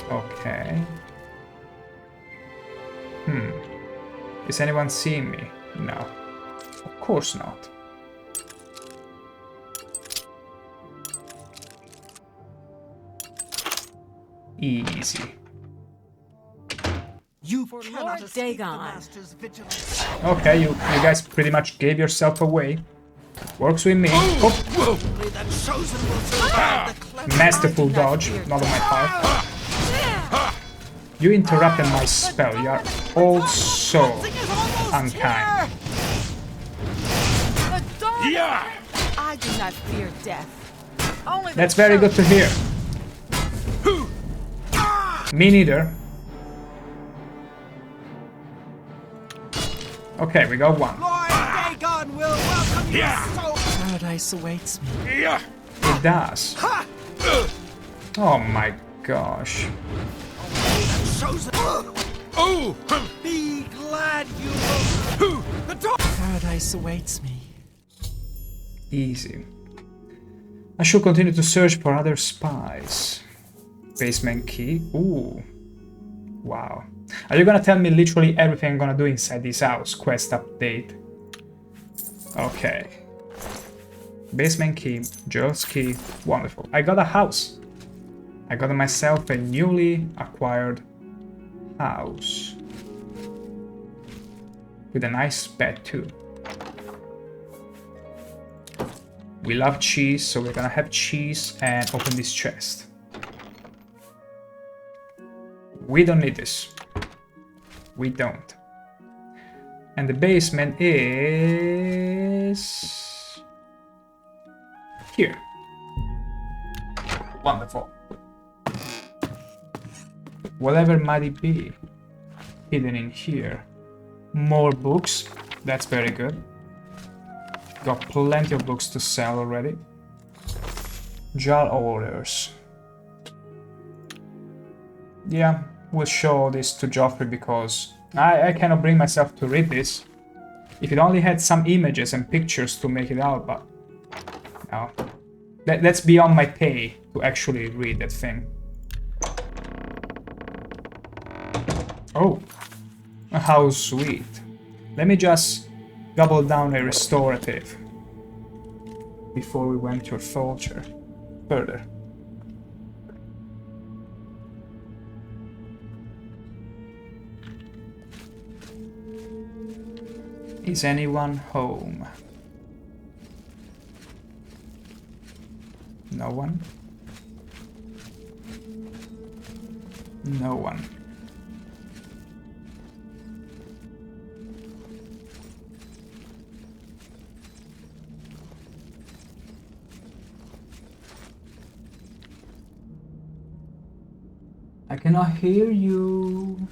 Okay. Is anyone seeing me? No. Of course not. Easy. You For cannot Lord escape the Dagon. Master's vigilance. Okay, you guys pretty much gave yourself away. Works with me. Oh. Only the chosen will survive the clever. Masterful dodge, not on my part. You interrupted my spell. You are all so unkind. The dawn. Yeah! I do not fear death. Only the That's very good to hear. Me neither. Okay, we got one. Lord Dagon will welcome you so. Paradise awaits me. Yeah! It does. Oh my gosh. Chosen. Oh! Be glad you will. The door. Paradise awaits me. Easy. I should continue to search for other spies. Basement key. Ooh. Wow. Are you gonna tell me literally everything I'm gonna do inside this house? Quest update. Okay. Basement key. Joe's key. Wonderful. I got a house. I got myself a newly acquired house. With a nice bed too. We love cheese, so we're gonna have cheese and open this chest. We don't need this. We don't. And the basement is here. Wonderful. Whatever might it be hidden in here. More books. That's very good. Got plenty of books to sell already. Jar orders. Yeah, we'll show this to Joffrey because I cannot bring myself to read this. If it only had some images and pictures to make it out, but no. That's beyond my pay to actually read that thing. Oh, how sweet. Let me just gobble down a restorative before we venture further. Is anyone home? No one? No one. I cannot hear you.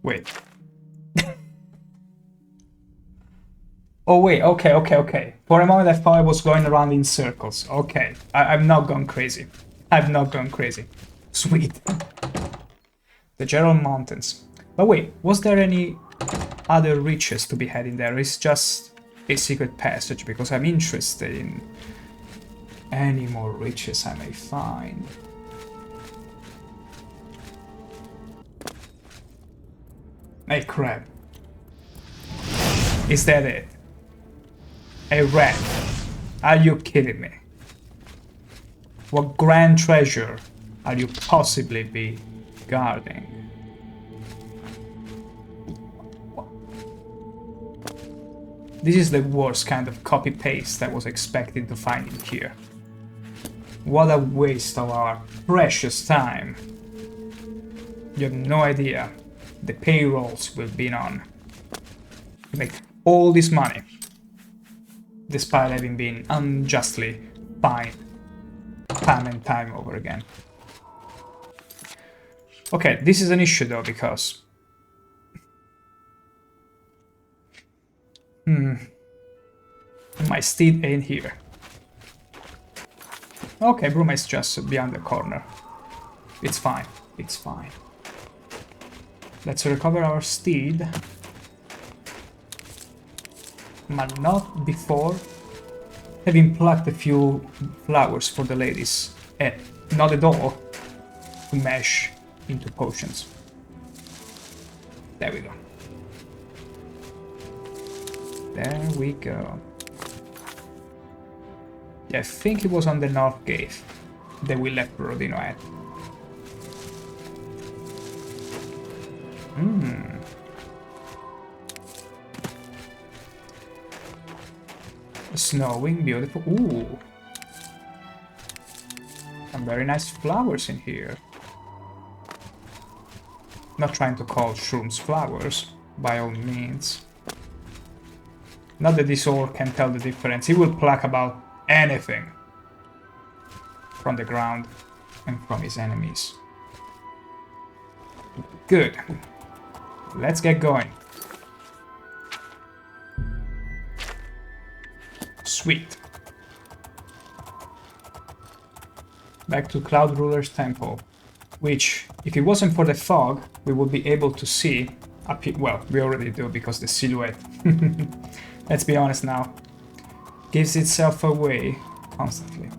Wait. Oh wait, okay. For a moment I thought I was going around in circles. Okay, I've not gone crazy. I've not gone crazy. Sweet. The Gerald Mountains. But wait, was there any other riches to be had in there? It's just a secret passage because I'm interested in any more riches I may find. A crab. Is that it? A rat? Are you kidding me? What grand treasure are you possibly be guarding? This is the worst kind of copy-paste I was expecting to find in here. What a waste of our precious time. You have no idea the payrolls we've been on to make all this money, despite having been unjustly fined time and time over again. Okay, this is an issue though, because my steed ain't here. Okay, Bruma is just behind the corner. It's fine, it's fine. Let's recover our steed. But not before having plucked a few flowers for the ladies, and not at all to mash into potions. There we go. There we go. Yeah, I think it was on the north gate that we left Rodino at. Snowing, beautiful. Ooh. Some very nice flowers in here. Not trying to call shrooms flowers, by all means. Not that this orc can tell the difference. He will pluck about anything from the ground and from his enemies. Good. Let's get going. Sweet. Back to Cloud Ruler's Temple, which, if it wasn't for the fog, we would be able to see up here. Well, we already do, because the silhouette, let's be honest now, gives itself away constantly.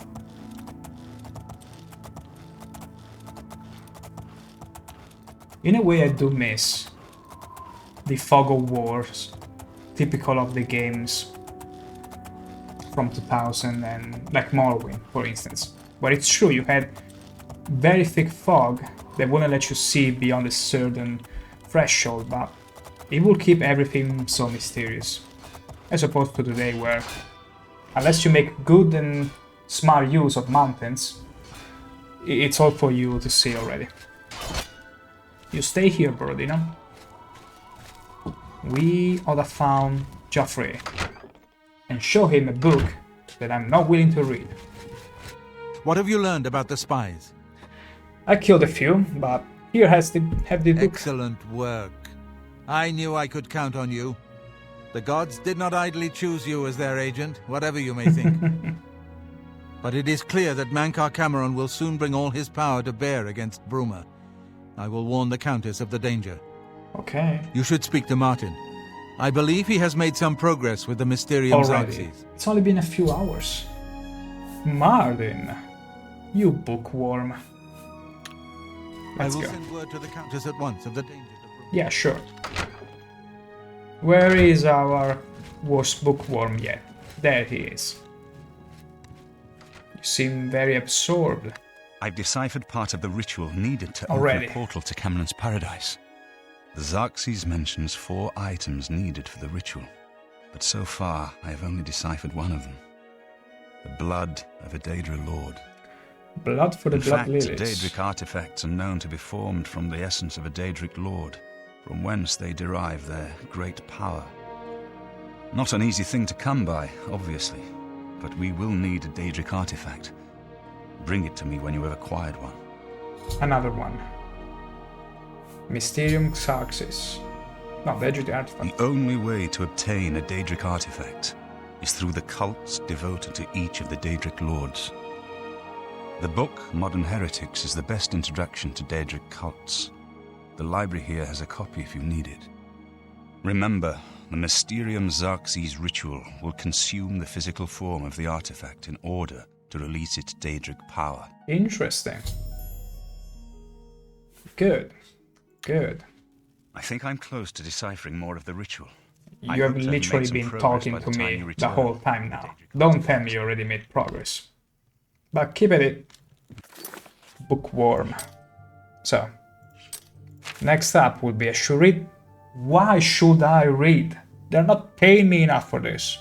In a way, I do miss the fog of wars, typical of the games from 2000 and like Morrowind, for instance. But it's true, you had very thick fog that wouldn't let you see beyond a certain threshold, but it will keep everything so mysterious. As opposed to today, where unless you make good and smart use of mountains, it's all for you to see already. You stay here, Borodino. We ought to found Joffrey and show him a book that I'm not willing to read. What have you learned about the spies? I killed a few, but here have the book. Excellent work. I knew I could count on you. The gods did not idly choose you as their agent, whatever you may think. But it is clear that Mankar Cameron will soon bring all his power to bear against Bruma. I will warn the Countess of the danger. Okay. You should speak to Martin. I believe he has made some progress with the Mysterium Xerxes. It's only been a few hours. Martin, you bookworm. Let's I will go. send word to the Countess at once of the danger to Bruma. Yeah, sure. Where is our worst bookworm yet? There he is. You seem very absorbed. I've deciphered part of the ritual needed to Already. open a portal to Cameron's paradise. The Xerxes mentions 4 items needed for the ritual, but so far I have only deciphered one of them. The blood of a Daedra lord. Blood for the In blood fact, lilies. Daedric artifacts are known to be formed from the essence of a Daedric lord, from whence they derive their great power. Not an easy thing to come by, obviously, but we will need a Daedric artifact. Bring it to me when you have acquired one. Another one. Mysterium Xerxes. No, Daedric artifact. The only way to obtain a Daedric artifact is through the cults devoted to each of the Daedric lords. The book, Modern Heretics, is the best introduction to Daedric cults. The library here has a copy if you need it. Remember, the Mysterium Xerxes ritual will consume the physical form of the artifact in order to release its Daedric power. Interesting. Good. Good. I think I'm close to deciphering more of the ritual. You have literally been talking to me the whole time now. Don't tell me you already made progress. But keep at it. Bookworm. So, next up would be a should read. Why should I read? They're not paying me enough for this.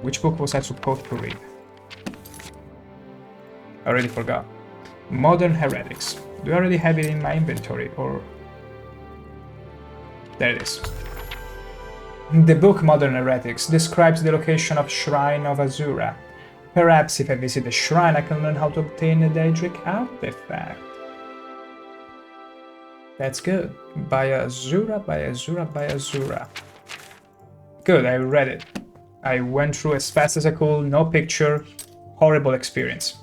Which book was I supposed to read? I already forgot. Modern Heretics. Do I already have it in my inventory, or... There it is. The book Modern Heretics describes the location of Shrine of Azura. Perhaps if I visit the shrine I can learn how to obtain a Daedric artifact. That's good. By Azura, by Azura, by Azura. Good, I read it. I went through as fast as I could, no picture, horrible experience.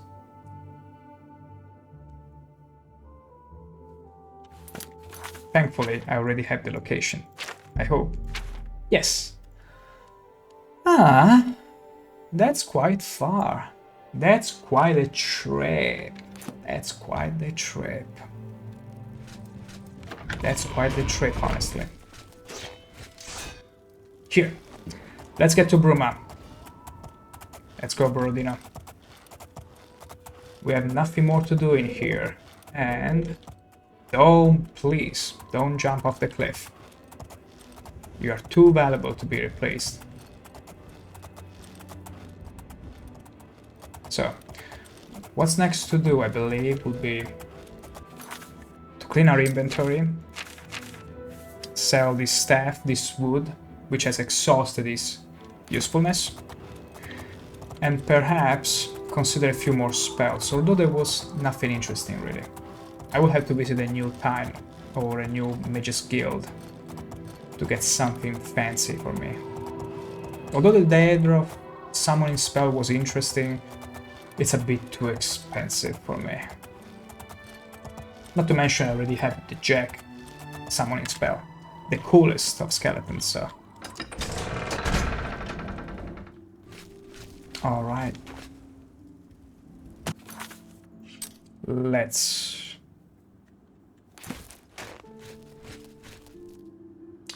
Thankfully, I already have the location. I hope. Yes. Ah, that's quite far. That's quite a trip. That's quite the trip. That's quite the trip, honestly. Here. Let's get to Bruma. Let's go, Borodina. We have nothing more to do in here. And... please, don't jump off the cliff. You are too valuable to be replaced. So, what's next to do, I believe, would be to clean our inventory, sell this staff, this wood, which has exhausted its usefulness, and perhaps consider a few more spells, although there was nothing interesting really. I will have to visit a new time or a new Mage's Guild to get something fancy for me. Although the Daedra summoning spell was interesting, it's a bit too expensive for me. Not to mention I already have the Jack summoning spell, the coolest of skeletons, so... Alright. Let's...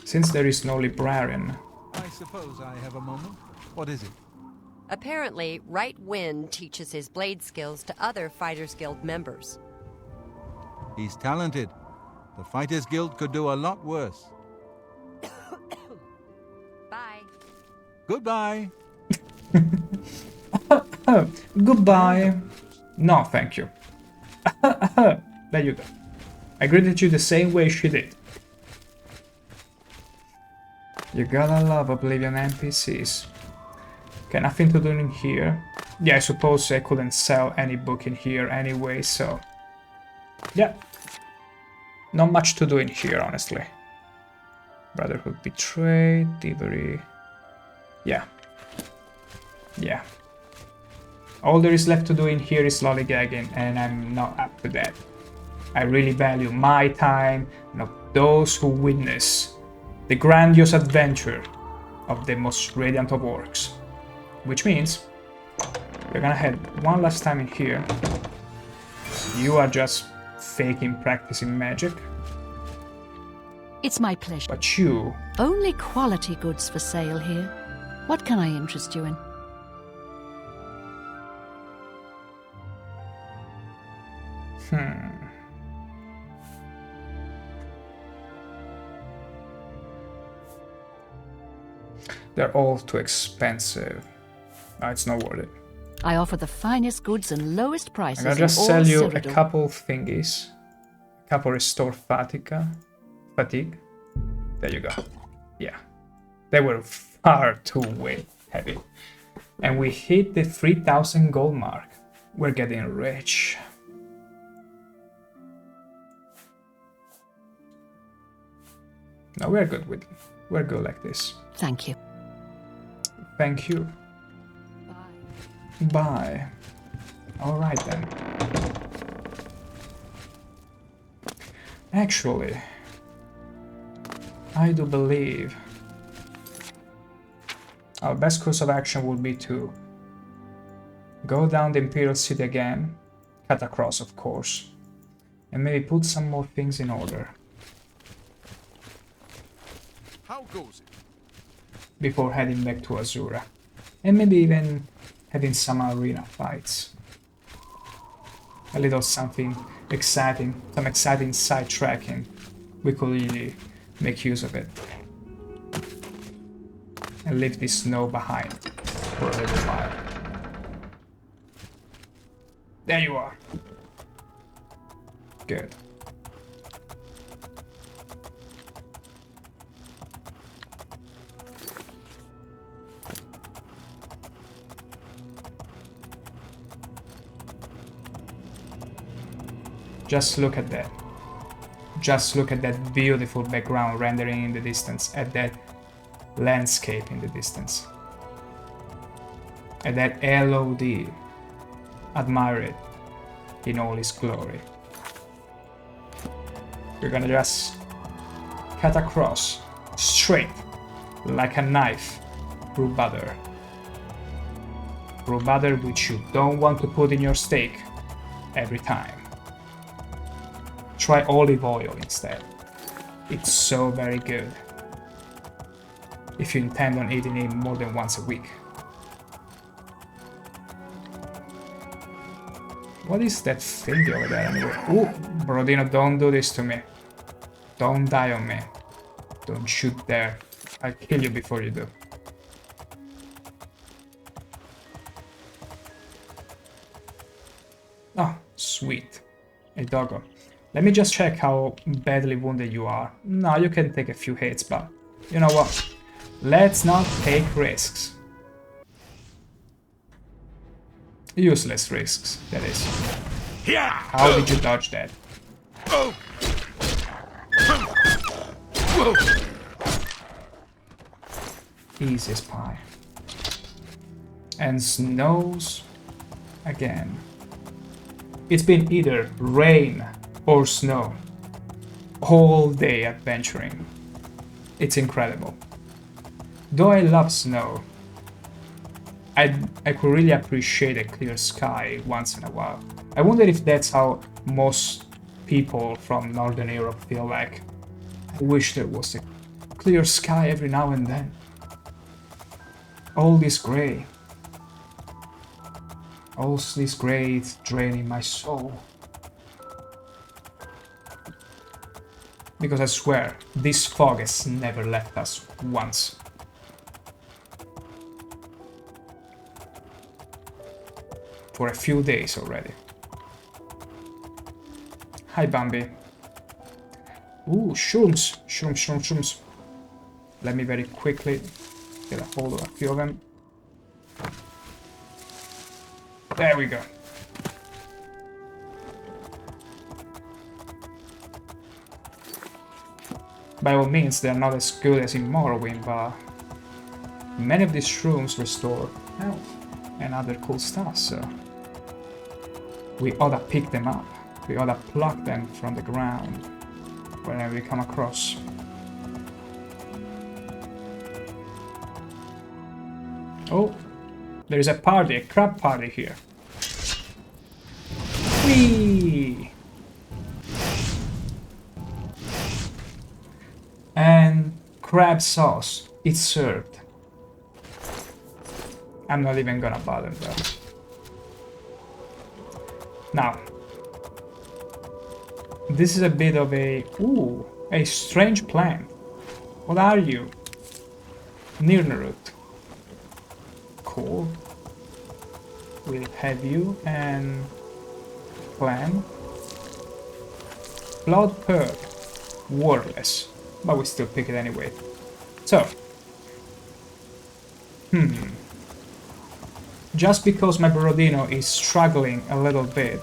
Since there is no librarian... I suppose I have a moment. What is it? Apparently, Right Wind teaches his blade skills to other Fighters Guild members. He's talented. The Fighters Guild could do a lot worse. Bye. Goodbye. Goodbye. No, thank you. There you go. I greeted you the same way she did. You gotta love Oblivion NPCs. Okay, nothing to do in here. Yeah, I suppose I couldn't sell any book in here anyway, so... Yeah. Not much to do in here, honestly. Brotherhood Betrayed, Thievery... Yeah. Yeah. All there is left to do in here is lollygagging, and I'm not up to that. I really value my time and of those who witness the grandiose adventure of the most radiant of orcs. Which means we're gonna head one last time in here. You are just faking practicing magic. It's my pleasure. But you... Only quality goods for sale here. What can I interest you in? They're all too expensive. It's not worth it. I offer the finest goods and lowest prices. I'm gonna just sell you a couple thingies. A couple restore fatigue. There you go. Yeah. They were far too heavy. And we hit the 3,000 gold mark. We're getting rich. No, we're good like this. Thank you. Thank you. Bye. Bye. Alright then. Actually, I do believe our best course of action would be to go down the Imperial City again, cut across of course, and maybe put some more things in order. How goes it? Before heading back to Azura. And maybe even having some arena fights. A little something exciting, some exciting sidetracking. We could really make use of it. And leave this snow behind for a little while. There you are. Good. Just look at that. Just look at that beautiful background rendering in the distance, at that landscape in the distance. At that LOD. Admire it in all its glory. We're gonna just cut across, straight, like a knife, through butter. Through butter which you don't want to put in your steak every time. Try olive oil instead. It's so very good. If you intend on eating it more than once a week. What is that thing over there anyway? Ooh, Brodino, don't do this to me. Don't die on me. Don't shoot there. I'll kill you before you do. Oh, sweet. A doggo. Let me just check how badly wounded you are. No, you can take a few hits, but you know what? Let's not take risks. Useless risks, that is. How did you dodge that? Easy as pie. And snows again. It's been either rain or snow all day adventuring. It's incredible. Though I love snow, I could really appreciate a clear sky once in a while. I wonder if that's how most people from Northern Europe feel like. I wish there was a clear sky every now and then. All this grey. All this grey is draining my soul. Because I swear, this fog has never left us once. For a few days already. Hi, Bambi. Ooh, shrooms. Shrooms. Let me very quickly get a hold of a few of them. There we go. By all means, they're not as good as in Morrowind, but many of these shrooms restore health and other cool stuff, so we oughta pick them up. We oughta pluck them from the ground whenever we come across. Oh, there is a party, a crab party here. Whee! And crab sauce, it's served. I'm not even gonna bother though. Now, this is a bit of a strange plant. What are you? Nirnroot. Cool. We'll have you and plant. Blood pearl. Worthless. But we still pick it anyway. So. Just because my Brodino is struggling a little bit,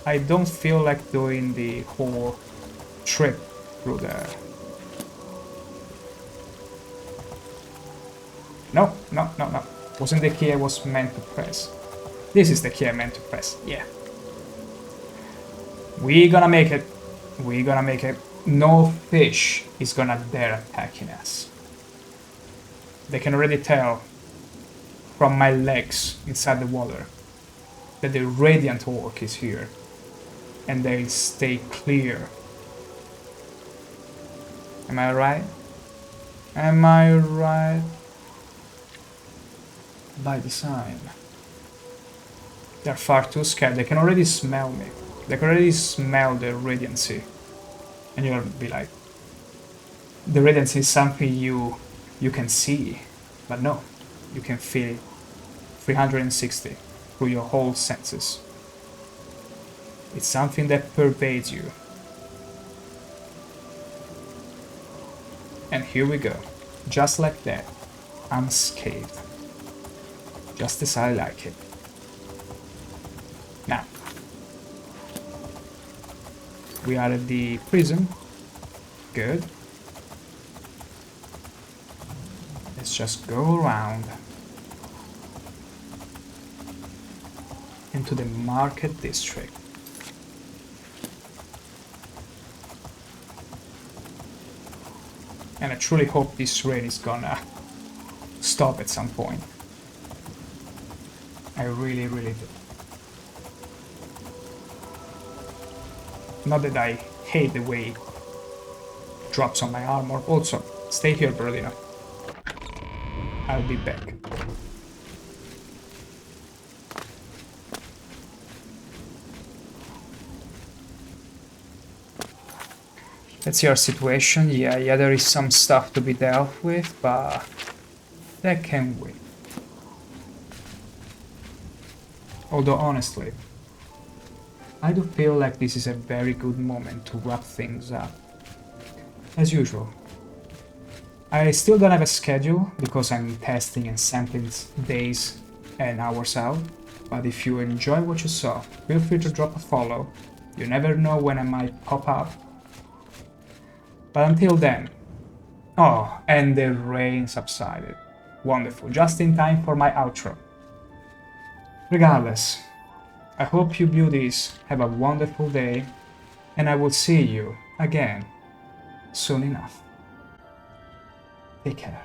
I don't feel like doing the whole trip through there. No. Wasn't the key I was meant to press. This is the key I meant to press, yeah. We're gonna make it. We're gonna make it. No fish is gonna dare attacking us. They can already tell from my legs inside the water that the radiant orc is here, and they'll stay clear. Am I right? Am I right? By design. They're far too scared. They can already smell me. They can already smell the radiancy. And you'll be like, the radiancy is something you can see. But no, you can feel it 360 through your whole senses. It's something that pervades you. And here we go. Just like that. Unscathed. Just as I like it. Now. We are at the prison. Good. Let's just go around. Into the market district. And I truly hope this rain is gonna stop at some point. I really, really do. Not that I hate the way it drops on my armor. Also, stay here, Brodino. I'll be back. Let's see our situation. Yeah, there is some stuff to be dealt with, but that can wait. Although honestly, I do feel like this is a very good moment to wrap things up. As usual. I still don't have a schedule because I'm testing and sampling days and hours out, but if you enjoy what you saw, feel free to drop a follow. You never know when I might pop up. But until then... Oh, and the rain subsided. Wonderful, just in time for my outro. Regardless, I hope you beauties have a wonderful day, and I will see you again soon enough. Take care.